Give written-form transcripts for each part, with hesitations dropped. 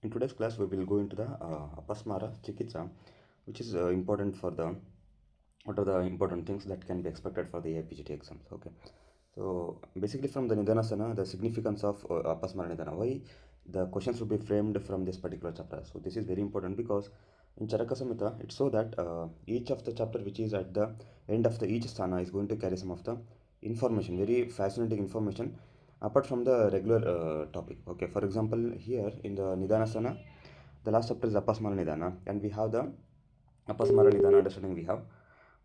In today's class, we will go into the Apasmara Chikitsa, which is important for the what are the important things that can be expected for the APGT exams. Okay, so basically from the Nidanasana, the significance of Apasmara Nidana, why the questions will be framed from this particular chapter. So this is very important because in Charaka Samhita, it's so that each of the chapter which is at the end of the each sthana is going to carry some of the information, very fascinating information apart from the regular topic. Okay, for example, here in the Nidanasana, the last chapter is Apasmara Nidana, and we have the Apasmara Nidana understanding we have.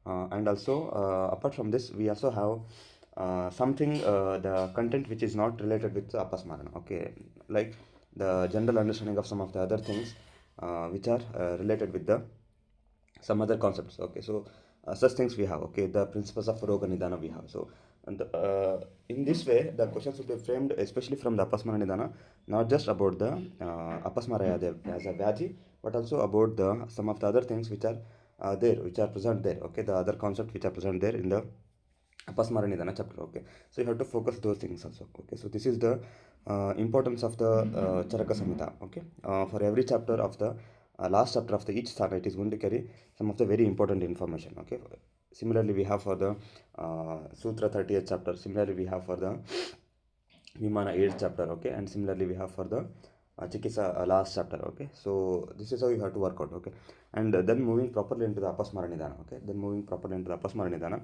And also, apart from this, we also have something, the content which is not related with Apasmarana. Okay, like the general understanding of some of the other things which are related with the some other concepts. Okay, so such things we have. Okay, the principles of Roga Nidana we have. So, and in this way, the questions will be framed, especially from the Apasmara Nidana, not just about the Apasmara as a Vyadhi, but also about the some of the other things which are there, which are present there. Okay, the other concepts which are present there in the Apasmara Nidana chapter. Okay, so you have to focus those things also. Okay, so this is the importance of the Charaka Samhita. Okay, for every chapter of the last chapter of the each sthana, it is going to carry some of the very important information. Okay, similarly we have for the Sutra 30th chapter. Similarly we have for the Vimana 8th chapter. Okay, and similarly we have for the Chikitsa last chapter. Okay, so this is how you have to work out. Okay, and then moving properly into the Apasmara Nidana. Okay, then moving properly into the Apasmara Nidana.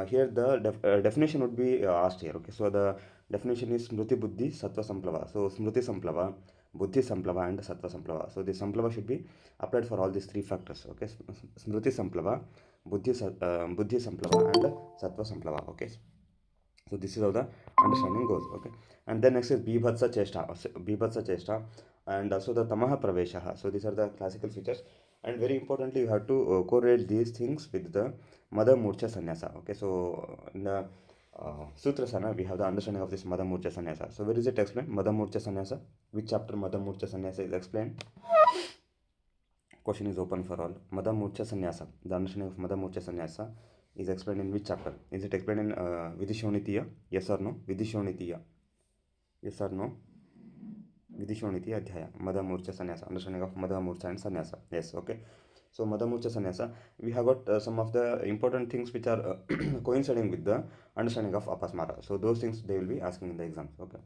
Here the definition would be asked here. Okay, so the definition is Smriti Buddhi Sattva Samplava. So Smriti Samplava, Buddhi Samplava, and Sattva Samplava. So the Samplava should be applied for all these three factors. Okay, Smriti Samplava, Buddhi Samplava, and Sattva Samplava. Okay, so this is how the understanding goes. Okay, and then next is Bibhatsa Cheshta, and also the Tamaha Praveshaha. So these are the classical features, and very importantly, you have to correlate these things with the Mada Murcha Sannyasa. Okay, so in the Sutrasana, we have the understanding of this Mada Murcha Sannyasa. So where is it explained? Mada Murcha Sannyasa. Which chapter Mada Murcha Sannyasa is explained? Question is open for all. Mada Murcha Sannyasa. The understanding of Mada Murcha Sannyasa is explained in which chapter? Is it explained in Vidishonitiya? Yes or no? Vidishonitiya. Yes or no? Vidishonitiya Adhyaya. Mada Murcha Sannyasa. Understanding of Mada Murcha and Sannyasa. Yes, okay. So Mada Murcha Sannyasa, we have got some of the important things which are coinciding with the understanding of Apasmara. So those things they will be asking in the exams. Okay.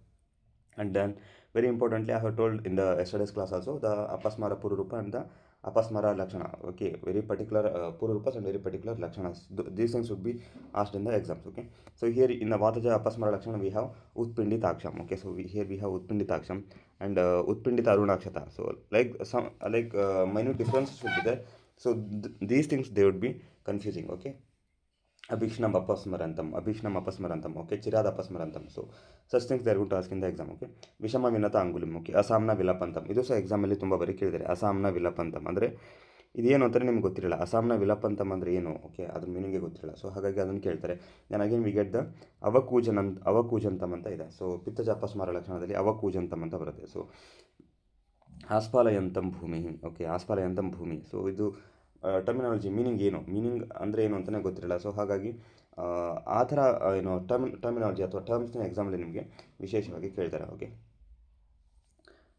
And then very importantly, I have told in the yesterday's class also the Apasmara Pururupa and the Apasmara Lakshana. Okay, very particular Pururupas and very particular Lakshanas. These things would be asked in the exams. Okay, so here in the Vataja Apasmara Lakshana we have Utpinditaksham. Okay, so here we have Utpinditaksham and Utpindita Arunakshata. So like some minute differences would be there. So these things they would be confusing. Okay. Abhishnam Apasmarantam, okay, Chirad Apasmarantam. So, such things they are going to ask in the exam, okay. Vishama Vinata Angulim, okay, Asamna Vilapantam. ಇದು ಸಹ ಎಕ್ಸಾಮಲ್ಲಿ ತುಂಬ ಬರೀ ಕೇಳಿದ್ದಾರೆ ಅಸಾಮ್ನ ವಿಲಪಂತಮ್ ಅಂದರೆ ಇದೇನು ಅಂತಾರೆ ನಿಮ್ಗೆ ಗೊತ್ತಿರಲ್ಲ ಅಸಾಮ್ನ ವಿಲಪಂತಮ್ ಅಂದರೆ ಏನು ಓಕೆ ಅದ್ರ ಮೀನಿಂಗೇ ಗೊತ್ತಿರಲ್ಲ ಸೊ ಹಾಗಾಗಿ ಅದನ್ನು ಕೇಳ್ತಾರೆ then again we get the ಅವಕೂಜಂತಮ್ ಅಂತ ಇದೆ ಸೊ ಪಿತ್ತಜ ಅಪಸ್ಮಾರ ಲಕ್ಷಣದಲ್ಲಿ ಅವಕೂಜಂತಮ್ ಅಂತ ಬರುತ್ತೆ ಸೊ ಆಸ್ಪಾಲಯಂತಂ ಭೂಮಿ ಓಕೆ ಆಸ್ಪಾಲಯಂತಂ ಭೂಮಿ ಸೊ ಇದು ಟರ್ಮಿನಾಲಜಿ ಮೀನಿಂಗ್ ಅಂದರೆ ಏನು ಅಂತಲೇ ಗೊತ್ತಿರಲ್ಲ ಸೊ ಹಾಗಾಗಿ ಆ ಥರ ಏನು ಟರ್ಮಿನಾಲಜಿ ಅಥವಾ ಟರ್ಮ್ಸ್ನ ಎಕ್ಸಾಮಲ್ಲಿ ನಿಮಗೆ ವಿಶೇಷವಾಗಿ ಕೇಳ್ತಾರೆ ಓಕೆ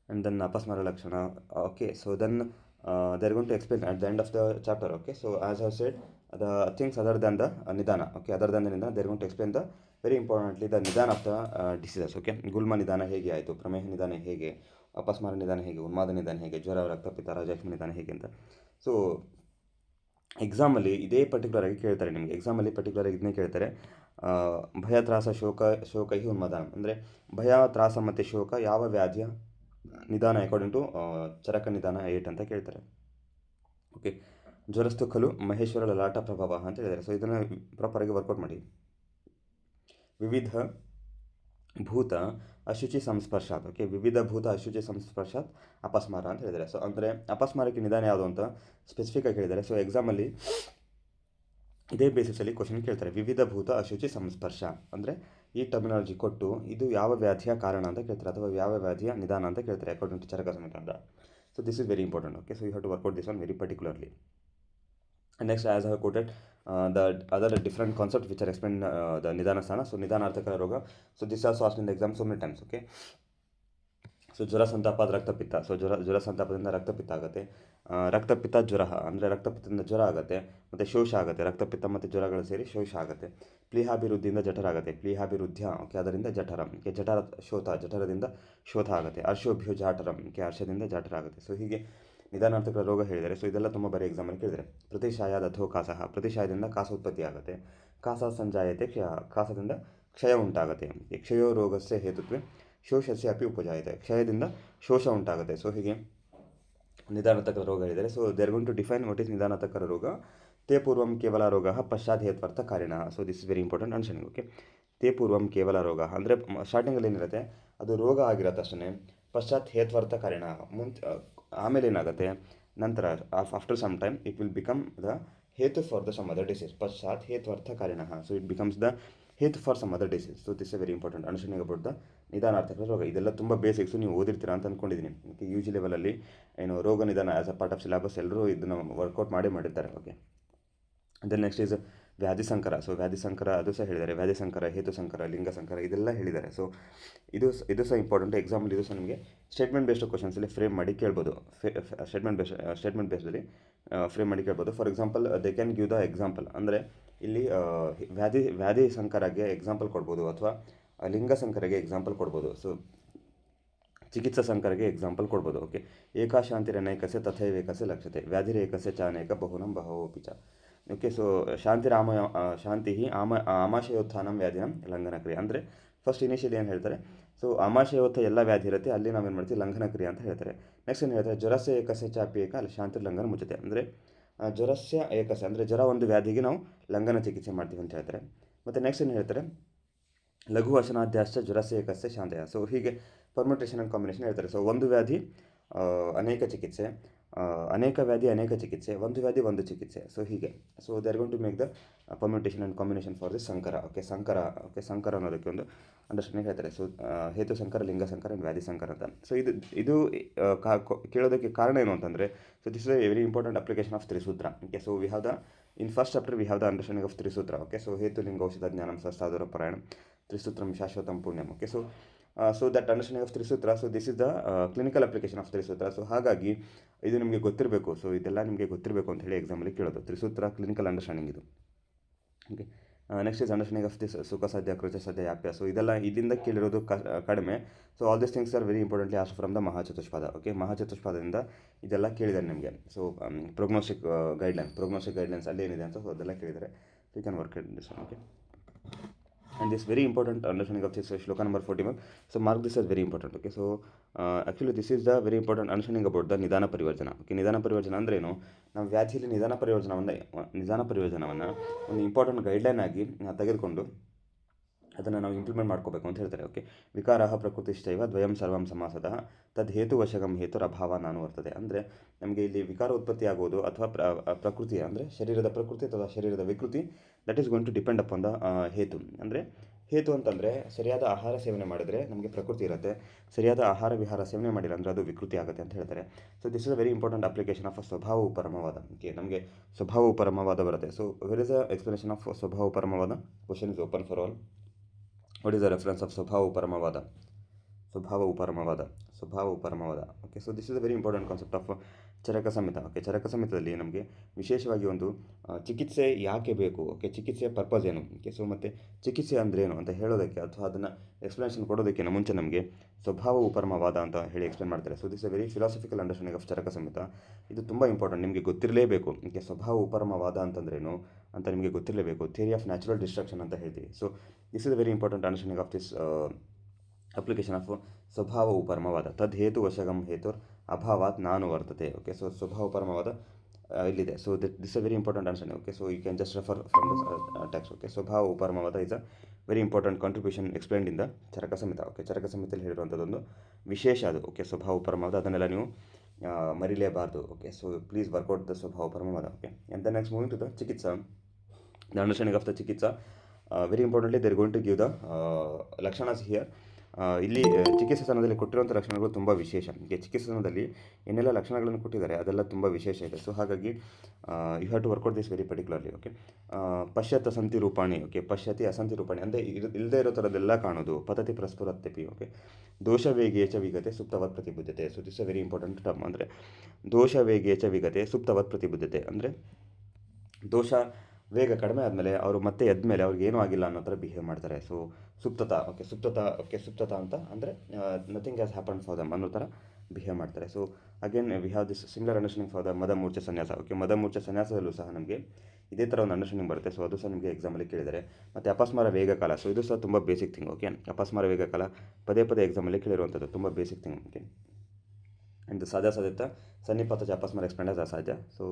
ಆ್ಯಂಡ್ ದೆನ್ ಅಪಸ್ಮಾರ ಲಕ್ಷಣ okay so then they are going to explain at the end of the chapter okay so as have said the things other than the ನಿಧಾನ ಓಕೆ ಅದರ್ ದ್ಯಾನ್ ದ ನಿಧಾನ they are going to explain the very importantly the ನಿಧಾನ of the diseases okay ಗುಲ್ಮ ನಿಧಾನ ಹೇಗೆ ಆಯಿತು ಪ್ರಮೇಹ ನಿಧಾನ ಹೇಗೆ ಅಪಸ್ಮಾರ ನಿಧಾನ ಹೇಗೆ ಉನ್ಮಾದ ನಿಧಾನ ಹೇಗೆ ಜ್ವರ ರಕ್ತಪಿತ್ತ ರಾಜಾಕ್ಷಮ ನಿಧಾನ ಹೇಗೆ ಅಂತ ಸೊ ಎಕ್ಸಾಮಲ್ಲಿ ಇದೇ ಪರ್ಟಿಕ್ಯುಲರಾಗಿ ಕೇಳ್ತಾರೆ ನಿಮಗೆ ಎಕ್ಸಾಮಲ್ಲಿ ಪರ್ಟಿಕ್ಯುಲರಾಗಿ ಇದನ್ನೇ ಕೇಳ್ತಾರೆ ಭಯ ತ್ರಾಸ ಶೋಕ ಹಿ ಉನ್ಮಾದ ಅಂದರೆ ಭಯ ತ್ರಾಸ ಮತ್ತು ಶೋಕ ಯಾವ ವ್ಯಾಧಿಯ ನಿಧಾನ ಅಕಾರ್ಡಿಂಗ್ ಟು ಚರಕ ನಿಧಾನ 8 ಅಂತ ಕೇಳ್ತಾರೆ ಓಕೆ ಜ್ವರಸ್ತು ಖಲು ಮಹೇಶ್ವರ ಲಲಾಟ ಪ್ರಭಾವ ಅಂತ ಹೇಳಿದ್ದಾರೆ ಸೊ ಇದನ್ನು ಪ್ರಾಪರಾಗಿ ವರ್ಕೌಟ್ ಮಾಡಿ ವಿವಿಧ ಭೂತ ಅಶುಚಿ ಸಂಸ್ಪರ್ಶಾತ್ ಓಕೆ ವಿವಿಧ ಭೂತ ಅಶುಚಿ ಸಂಸ್ಪರ್ಶಾತ್ ಅಪಸ್ಮಾರ ಅಂತ ಹೇಳಿದ್ದಾರೆ ಸೊ ಅಂದರೆ ಅಪಸ್ಮಾರಕ್ಕೆ ನಿಧಾನ ಯಾವುದು ಅಂತ ಸ್ಪೆಸಿಫಿಕ್ಕಾಗಿ ಹೇಳಿದ್ದಾರೆ ಸೊ ಎಕ್ಸಾಮಲ್ಲಿ ಇದೇ ಬೇಸಿಸಲ್ಲಿ ಕ್ವಶನ್ ಕೇಳ್ತಾರೆ ವಿವಿಧ ಭೂತ ಅಶುಚಿ ಸಂಸ್ಪರ್ಶ ಅಂದರೆ ಈ ಟರ್ಮಿನಾಲಜಿ ಕೊಟ್ಟು ಇದು ಯಾವ ವ್ಯಾಧಿಯ ಕಾರಣ ಅಂತ ಕೇಳ್ತಾರೆ ಅಥವಾ ಯಾವ ವ್ಯಾಧಿಯ ನಿಧಾನ ಅಂತ ಕೇಳ್ತಾರೆ ಅಕಾರ್ಡಿಂಗ್ ಟು ಚರಕ ಸಮೇತ ಅಂತ so this is very important okay so you have to work out this one very particularly And next, as I have quoted the other different concepts which are explained the Nidana Sthana. So, Nidanarthakara Roga. So, this is also asked in the exam so many times. Okay. So ಜ್ವರ ಸಂತಾಪ ರಕ್ತಪಿತ್ತ. So ಜ್ವರ ಸಂತಾಪದಿಂದ ರಕ್ತಪಿತ್ತ ಆಗುತ್ತೆ. ರಕ್ತಪಿತ್ತ ಜ್ವರ ಅಂದರೆ ರಕ್ತಪಿತ್ತದಿಂದ ಜ್ವರ ಆಗುತ್ತೆ. ಮತ್ತು ಶೋಷ ಆಗುತ್ತೆ. ರಕ್ತಪಿತ್ತ ಮತ್ತು ಜ್ವರಗಳು ಸೇರಿ ಶೋಷ ಆಗುತ್ತೆ. ಪ್ಲೀಹಾಭಿವೃದ್ಧಿಯಿಂದ ಜಠರ ಆಗುತ್ತೆ. ಪ್ಲೀಹಾಭಿವೃದ್ಧ್ಯ ಓಕೆ, ಅದರಿಂದ ಜಠರ ಓಕೆ, ಜಠರ ಶೋಥ, ಜಠರದಿಂದ ಶೋಥ ಆಗುತ್ತೆ. ಹರ್ಷೋಭ್ಯೋ ಜಾಠರ ಓಕೆ, ಹರ್ಷದಿಂದ ಜಾಠರ ಆಗುತ್ತೆ. ಸೊ ಹೀಗೆ ನಿಧಾನಾರ್ಥಕ ರೋಗ ಹೇಳಿದ್ದಾರೆ. ಸೊ ಇದೆಲ್ಲ ತುಂಬ ಬರೀ ಎಕ್ಸಾಮಲ್ಲಿ ಕೇಳಿದರೆ. ಪ್ರತಿಶಾಯಾದ ಅಥೋ ಕಾಸಃ, ಪ್ರತಿಶಾಯದಿಂದ ಕಾಸ ಉತ್ಪತ್ತಿ ಆಗುತ್ತೆ. ಕಾಸ ಸಂಜಾಯತೆ ಕ್ಷಯ, ಕಾಸದಿಂದ ಕ್ಷಯ ಉಂಟಾಗುತ್ತೆ. ಕ್ಷಯೋ ರೋಗಸ್ಯ ಹೇತುತ್ವೇ ಶೋಷಸ್ಯ ಅಪಿ ಉಪಜಾಯತೆ, ಕ್ಷಯದಿಂದ ಶೋಷ ಉಂಟಾಗುತ್ತೆ. ಸೊ ಹೀಗೆ ನಿಧಾನಾರ್ಥಕ ರೋಗ ಹೇಳಿದರೆ. So they are going to define what is ನಿಧಾನಾರ್ಥಕ ರೋಗ. ತೇ ಪೂರ್ವಂ ಕೇವಲ ರೋಗ ಪಶ್ಚಾತ್ ಹೇತ್ವರ್ಥ ಕಾರಣ. So this is very important understanding okay. ತೇ ಪೂರ್ವಂ ಕೇವಲ ರೋಗ ಅಂದರೆ ಸ್ಟಾರ್ಟಿಂಗಲ್ಲಿ ಏನಿರುತ್ತೆ ಅದು ರೋಗ ಆಗಿರತ್ತೆ ಅಷ್ಟೇ. ಪಶ್ಚಾತ್ ಹೇತ್ವರ್ಥ ಕಾರಣ, ಆಮೇಲೆ ಏನಾಗುತ್ತೆ ನಂತರ after some time it will become the hetu for the some other disease. ಪಶ್ಚಾತ್ ಹೇತ್ವರ್ಥ ಕಾರಣ, so it becomes the hetu for some other disease. So this a very important understanding about the ನಿಧಾನಾರ್ಥಕ ರೋಗ. ಇದೆಲ್ಲ ತುಂಬ ಬೇಸಿಕ್ಸು, ನೀವು ಓದಿರ್ತೀರಾ ಅಂತ ಅಂದ್ಕೊಂಡಿದ್ದೀನಿ. ಓಕೆ, ಯು ಜಿ ಲೆವೆಲಲ್ಲಿ ಏನು ರೋಗ ನಿಧಾನ as a part of syllabus ಎಲ್ಲರೂ ಇದನ್ನು ವರ್ಕೌಟ್ ಮಾಡಿರ್ತಾರೆ. ಓಕೆ, ದೆನ್ ನೆಕ್ಸ್ಟ್ ಈಸ್ ವ್ಯಾಧಿ ಸಂಕರ. ಸೊ ವ್ಯಾಧಿ ಸಂಕರ ಅದು ಸಹ ಹೇಳಿದ್ದಾರೆ. ವ್ಯಾಧಿ ಸಂಕರ, ಹೇತು ಸಂಕರ, ಲಿಂಗ ಸಂಕರ ಇದೆಲ್ಲ ಹೇಳಿದ್ದಾರೆ. ಸೊ ಇದು ಸಹ ಇಂಪಾರ್ಟೆಂಟ್. ಎಕ್ಸಾಂಪಲ್ ಇದು ಸಹ ನಿಮಗೆ ಸ್ಟೇಟ್ಮೆಂಟ್ ಬೇಸ್ಡ್ ಕ್ವಶನ್ಸಲ್ಲಿ ಫ್ರೇಮ್ ಮಾಡಿ ಕೇಳ್ಬೋದು. ಸ್ಟೇಟ್ಮೆಂಟ್ ಬೇಸ್ಡಲ್ಲಿ ಫ್ರೇಮ್ ಮಾಡಿ ಕೇಳ್ಬೋದು. For example they can give the example ಅಂದರೆ ಇಲ್ಲಿ ವ್ಯಾಧಿ ಸಂಕರಗೆ ಎಕ್ಸಾಂಪಲ್ ಕೊಡ್ಬೋದು, ಅಥವಾ ಲಿಂಗ ಸಂಕರಗೆ ಎಕ್ಸಾಂಪಲ್ ಕೊಡ್ಬೋದು. ಸೊ ಚಿಕಿತ್ಸಾ ಸಂಕರಗೆ ಎಕ್ಸಾಂಪಲ್ ಕೊಡ್ಬೋದು. ಓಕೆ, ಏಕಾ ಶಾಂತಿರನೇಕಸ್ಯ ತಥೈವೇಕಸ್ಯ ಲಕ್ಷ್ಯತೆ, ವ್ಯಾಧಿರೇಕಸ್ಯ ಚಾನೇಕ ಬಹುನಂ ಬಹವೋಪಿ ಚ. ಓಕೆ, ಸೊ ಶಾಂತಿ ಆಮಾಶಯೋತ್ಥಾನಂ ವ್ಯಾಧಿನಂ ಲಂಘನ ಕ್ರಿಯೆ. ಅಂದರೆ ಫಸ್ಟ್ ಇನಿಷಿಯಲಿ ಏನು ಹೇಳ್ತಾರೆ, ಸೊ ಆಮಾಶಯೋತ್ಥ ಎಲ್ಲ ವ್ಯಾಧಿ ಇರುತ್ತೆ, ಅಲ್ಲಿ ನಾವೇನು ಮಾಡ್ತೀವಿ ಲಂಘನ ಕ್ರಿಯೆ ಅಂತ ಹೇಳ್ತಾರೆ. ನೆಕ್ಸ್ಟ್ ಏನು ಹೇಳ್ತಾರೆ, ಜ್ವರಸ್ಯ ಏಕಸ್ಯ ಚಾಪಿ ಏಕ ಅಲ್ಲಿ ಶಾಂತಿ ಲಂಘನ ಮುಚ್ಚತೆ. ಅಂದರೆ ಜ್ವರಸ್ಯ ಏಕಸ್ಯ ಅಂದರೆ ಜ್ವರ ಒಂದು ವ್ಯಾಧಿಗೆ ನಾವು ಲಂಘನ ಚಿಕಿತ್ಸೆ ಮಾಡ್ತೀವಿ ಅಂತ ಹೇಳ್ತಾರೆ. ಮತ್ತು ನೆಕ್ಸ್ಟ್ ಏನು ಹೇಳ್ತಾರೆ, ಲಘು ವಶನಾದ್ಯಾಶ್ಚ ಜ್ವರಸ್ಯ ಏಕಸ್ಯ ಶಾಂತಯ. ಸೊ ಹೀಗೆ ಪರ್ಮುಟೇಷನ್ ಆ್ಯಂಡ್ ಕಾಂಬಿನೇಷನ್ ಹೇಳ್ತಾರೆ. ಸೊ ಒಂದು ವ್ಯಾಧಿ ಅನೇಕ ಚಿಕಿತ್ಸೆ, ಅನೇಕ ವ್ಯಾಧಿ ಅನೇಕ ಚಿಕಿತ್ಸೆ, ಒಂದು ವ್ಯಾಧಿ ಒಂದು ಚಿಕಿತ್ಸೆ. ಸೊ ಹೀಗೆ so they are going to make the permutation and combination for this sankara. Okay, ಸಂಕರ ಅನ್ನೋದಕ್ಕೆ ಒಂದು ಅಂಡರ್ಸ್ಟ್ಯಾಂಡಿಂಗ್ ಹೇಳ್ತಾರೆ. ಸೊ ಹೇತು ಸಂಕರ, ಲಿಂಗ ಸಂಕರ ಆ್ಯಂಡ್ ವ್ಯಾಧಿ ಸಂಕರ ಅಂತ. ಸೊ ಇದು ಕೇಳೋದಕ್ಕೆ ಕಾರಣ ಏನು ಅಂತಂದರೆ, so this is a very important application of Trisutra. Okay, so we have the in first chapter we have the understanding of Trisutra. Okay, so ಹೇತು ಲಿಂಗ ಔಷಧ ಜ್ಞಾನಂ ಸಹಸ್ರಾಧುರ ಪರಾಯಣಂ ತ್ರಿಸೂತ್ರಂ ಶಾಶ್ವತಂ ಪುಣ್ಯಂ. Okay, so that understanding of Trisutra. So this is the clinical application of Trisutra. So ಹಾಗಾಗಿ ಇದು ನಿಮಗೆ ಗೊತ್ತಿರಬೇಕು. ಸೊ ಇದೆಲ್ಲ ನಿಮಗೆ ಗೊತ್ತಿರಬೇಕು ಅಂತ ಹೇಳಿ ಎಕ್ಸಾಮಲ್ಲಿ ಕೇಳೋದು. ತ್ರಿಸೂತ್ರ ಕ್ಲಿನಿಕಲ್ ಅಂಡರ್ಸ್ಟ್ಯಾಂಡಿಂಗ್ ಇದು. Okay, next is understanding of this ಸುಖ ಸಾಧ್ಯ, ಕೃಚ ಸಾಧ್ಯ, ಯಾಪ್ಯ. ಸೊ ಇದೆಲ್ಲ ಇಲ್ಲಿಂದ ಕೇಳಿರೋದು ಕಡಿಮೆ. So all this things are very importantly asked from the Mahachatushpada. Okay, ಮಹಾಚತುಷ್ಪಾದದಿಂದ ಇದೆಲ್ಲ ಕೇಳಿದ್ದಾರೆ ನಿಮಗೆ. ಸೊ ಪ್ರೊಗ್ನೋಸ್ಟಿಕ್ ಗೈಡ್ಲೈನ್ಸ್ ಅಲ್ಲಿ ಏನಿದೆ ಅಂತ, ಸೊ ಅದೆಲ್ಲ ಕೇಳಿದ್ದಾರೆ. You can work it this. Okay, and this very important understanding of this shloka number 41. So mark this as very important. Okay, so actually this is the very important understanding about the ನಿಧಾನ ಪರಿವರ್ಜನ. Okay, ನಿಧಾನ ಪರಿವರ್ಜನ ಅಂದ್ರೆ ಏನು, ನಾವು ವ್ಯಾಧಿಯಲ್ಲಿ ನಿಧಾನ ಪರಿವರ್ಜನವನ್ನು ಒಂದು important guideline ಆಗಿ ತೆಗೆದುಕೊಂಡು ಅದನ್ನು ನಾವು ಇಂಪ್ಲಿಮೆಂಟ್ ಮಾಡ್ಕೋಬೇಕು ಅಂತ ಹೇಳ್ತಾರೆ. ಓಕೆ, ವಿಕಾರ ಪ್ರಕೃತಿಶ್ಚೈವ ದ್ವಯಂ ಸರ್ವಂ ಸಮಾಸತಃ ತದ್ ಹೇತುವಶಗಂ ಹೇತುರಭಾವ ನಾನು ವರ್ತದೆ. ಅಂದರೆ ನಮಗೆ ಇಲ್ಲಿ ವಿಕಾರ ಉತ್ಪತ್ತಿ ಆಗೋದು ಅಥವಾ ಪ್ರಕೃತಿ ಅಂದರೆ ಶರೀರದ ಪ್ರಕೃತಿ ಅಥವಾ ಶರೀರದ ವಿಕೃತಿ, that is going to depend upon the hetu. ಅಂದರೆ ಹೇತು ಅಂತಂದರೆ ಸರಿಯಾದ ಆಹಾರ ಸೇವನೆ ಮಾಡಿದರೆ ನಮಗೆ ಪ್ರಕೃತಿ ಇರುತ್ತೆ, ಸರಿಯಾದ ಆಹಾರ ವಿಹಾರ ಸೇವನೆ ಮಾಡಿಲ್ಲ ಅಂದರೆ ಅದು ವಿಕೃತಿ ಆಗುತ್ತೆ ಅಂತ ಹೇಳ್ತಾರೆ. So this is a very important application of Swabhava Paramavada. Okay, ನಮಗೆ ಸ್ವಭಾವ ಪರಮವಾದ ಬರುತ್ತೆ. So where is a explanation of Swabhava Paramavada? Question is open for all. What is the reference of Swabhava Paramavada? Okay, so this is a very important concept of Charaka Samhita. Okay, Charaka ಸಂಹಿತದಲ್ಲಿ ನಮಗೆ ವಿಶೇಷವಾಗಿ ಒಂದು ಚಿಕಿತ್ಸೆ ಯಾಕೆ ಬೇಕು, ಓಕೆ, ಚಿಕಿತ್ಸೆಯ ಪರ್ಪಸ್ ಏನು, ಓಕೆ, ಸೊ ಮತ್ತು ಚಿಕಿತ್ಸೆ ಅಂದ್ರೇನು ಅಂತ ಹೇಳೋದಕ್ಕೆ ಅಥವಾ ಅದನ್ನು ಎಕ್ಸ್ಪ್ಲನೇಷನ್ ಕೊಡೋದಕ್ಕಿಂತ ಮುಂಚೆ ನಮಗೆ ಸ್ವಭಾವವು ಪರಮವಾದ ಅಂತ ಹೇಳಿ ಎಕ್ಸ್ಪ್ಲೇನ್ ಮಾಡ್ತಾರೆ. So this a very philosophical understanding of Charaka Samhita. ಇದು ತುಂಬ ಇಂಪಾರ್ಟೆಂಟ್, ನಿಮಗೆ ಗೊತ್ತಿರಲೇಬೇಕು. ಓಕೆ, ಸ್ವಭಾವವು ಪರಮವಾದ ಅಂತಂದ್ರೇನು ಅಂತ ನಿಮಗೆ ಗೊತ್ತಿರಲೇಬೇಕು. ಥಿಯರಿ ಆಫ್ ನ್ಯಾಚುರಲ್ ಡಿಸ್ಟ್ರಕ್ಷನ್ ಅಂತ ಹೇಳ್ತೀವಿ. So this is a very important understanding of this application of ಸ್ವಭಾವವು ಪರಮವಾದ. ತದ್ ಹೇತು ವಶಗಂ ಹೇತುರ್ ಅಭಾವಾತ್ ನಾನು ವರ್ತತೆ. ಓಕೆ, ಸೊ ಸ್ವಭಾವ ಪರಮವಾದ ಇಲ್ಲಿದೆ. So this a very important understanding. Okay, so you can just refer from this text. Okay, ಸ್ವಭಾವವು ಪರಮವಾದ is a very important contribution explained in the Charaka Samhita. Okay, Charaka ಸಂಹಿತೆಯಲ್ಲಿ ಹೇಳಿರುವಂಥದ್ದೊಂದು ವಿಶೇಷ ಅದು. ಓಕೆ, ಸ್ವಭಾವ ಪರಮವಾದ ಅದನ್ನೆಲ್ಲ ನೀವು ಮರಿಲೇಬಾರ್ದು. Okay, so please work out the Swabhava Paramavada. Okay, and then next moving to the ಚಿಕಿತ್ಸಾ, the understanding of the ಚಿಕಿತ್ಸಾ. Very importantly they are going to give the lakshanas here. ಇಲ್ಲಿ ಚಿಕಿತ್ಸಾ ಸನದಲ್ಲಿ ಕೊಟ್ಟಿರುವಂಥ ಲಕ್ಷಣಗಳು ತುಂಬ ವಿಶೇಷ. ಹೀಗೆ ಚಿಕಿತ್ಸಾ ಸನದಲ್ಲಿ ಏನೆಲ್ಲ ಲಕ್ಷಣಗಳನ್ನು ಕೊಟ್ಟಿದ್ದಾರೆ ಅದೆಲ್ಲ ತುಂಬ ವಿಶೇಷ ಇದೆ. ಸೊ ಹಾಗಾಗಿ you have to work out this very particularly. Okay, ಪಶ್ಚಾತ್ ಅಸಂತಿ ರೂಪಾಣಿ. ಓಕೆ, ಪಶ್ಚಾತಿ ಅಸಂತಿ ರೂಪಾಣಿ ಅಂದರೆ ಇಲ್ಲದೇ ಇರೋ ಥರದ್ದೆಲ್ಲ ಕಾಣೋದು. ಪತತಿ ಪ್ರಸ್ಫುರತ್ಯಪಿ. ಓಕೆ, ದೋಷ ವೇಗೇ ಚ ವಿಗತೆ ಸುಪ್ತವತ್ ಪ್ರತಿಬುದ್ಧತೆ. So this a very important term. ಅಂದರೆ ದೋಷ ವೇಗೇ ಚ ವಿಗತೆ ಸುಪ್ತವತ್ ಪ್ರತಿಬುದ್ಧತೆ ಅಂದರೆ ದೋಷ ವೇಗ ಕಡಿಮೆ ಆದಮೇಲೆ ಅವರು ಮತ್ತೆ ಎದ್ಮೇಲೆ ಅವ್ರಿಗೆ ಏನೂ ಆಗಿಲ್ಲ ಅನ್ನೋ ಥರ ಬಿಹೇವ್ ಮಾಡ್ತಾರೆ. ಸೊ ಸುಪ್ತತಾ. ಓಕೆ, ಸುಪ್ತತಾ ಅಂತ ಅಂದರೆ nothing has happen for them ಅನ್ನೋ ಥರ ಬಿಹೇವ್ ಮಾಡ್ತಾರೆ. So again we have this similar understanding for the Madamurchha Sanyasa. Okay, ಮದಮೂರ್ಛೆ ಸನ್ಯಾಸದಲ್ಲೂ ಸಹ ನಮಗೆ ಇದೇ ಥರ ಒಂದು ಅಂಡರ್ಸ್ಟ್ಯಾಂಡಿಂಗ್ ಬರುತ್ತೆ. ಸೊ ಅದು ಸಹ ನಿಮಗೆ ಎಕ್ಸಾಮಲ್ಲಿ ಕೇಳಿದ್ದಾರೆ. ಮತ್ತು ಅಪಸ್ಮಾರ ವೇಗಕಾಲ. ಸೊ ಇದು ಸಹ ತುಂಬ ಬೇಸಿಕ್ ಥಿಂಗ್. ಓಕೆ, ಅಪಸ್ಮಾರ ವೇಗಕಾಲ ಪದೇ ಪದೇ ಎಕ್ಸಾಮಲ್ಲಿ ಕೇಳಿರುವಂಥದ್ದು ತುಂಬ ಬೇಸಿಕ್ ಥಿಂಗ್. ಓಕೆ, ಆ್ಯಂಡ್ ಸಾಧ್ಯಾಸಾಧ್ಯತ ಸನ್ನಿಪಾತ ಅಪಸ್ಮಾರ ಎಕ್ಸ್ಪ್ಲೇನ್ ಆಸ್ ಅಸಾಧ್ಯ. So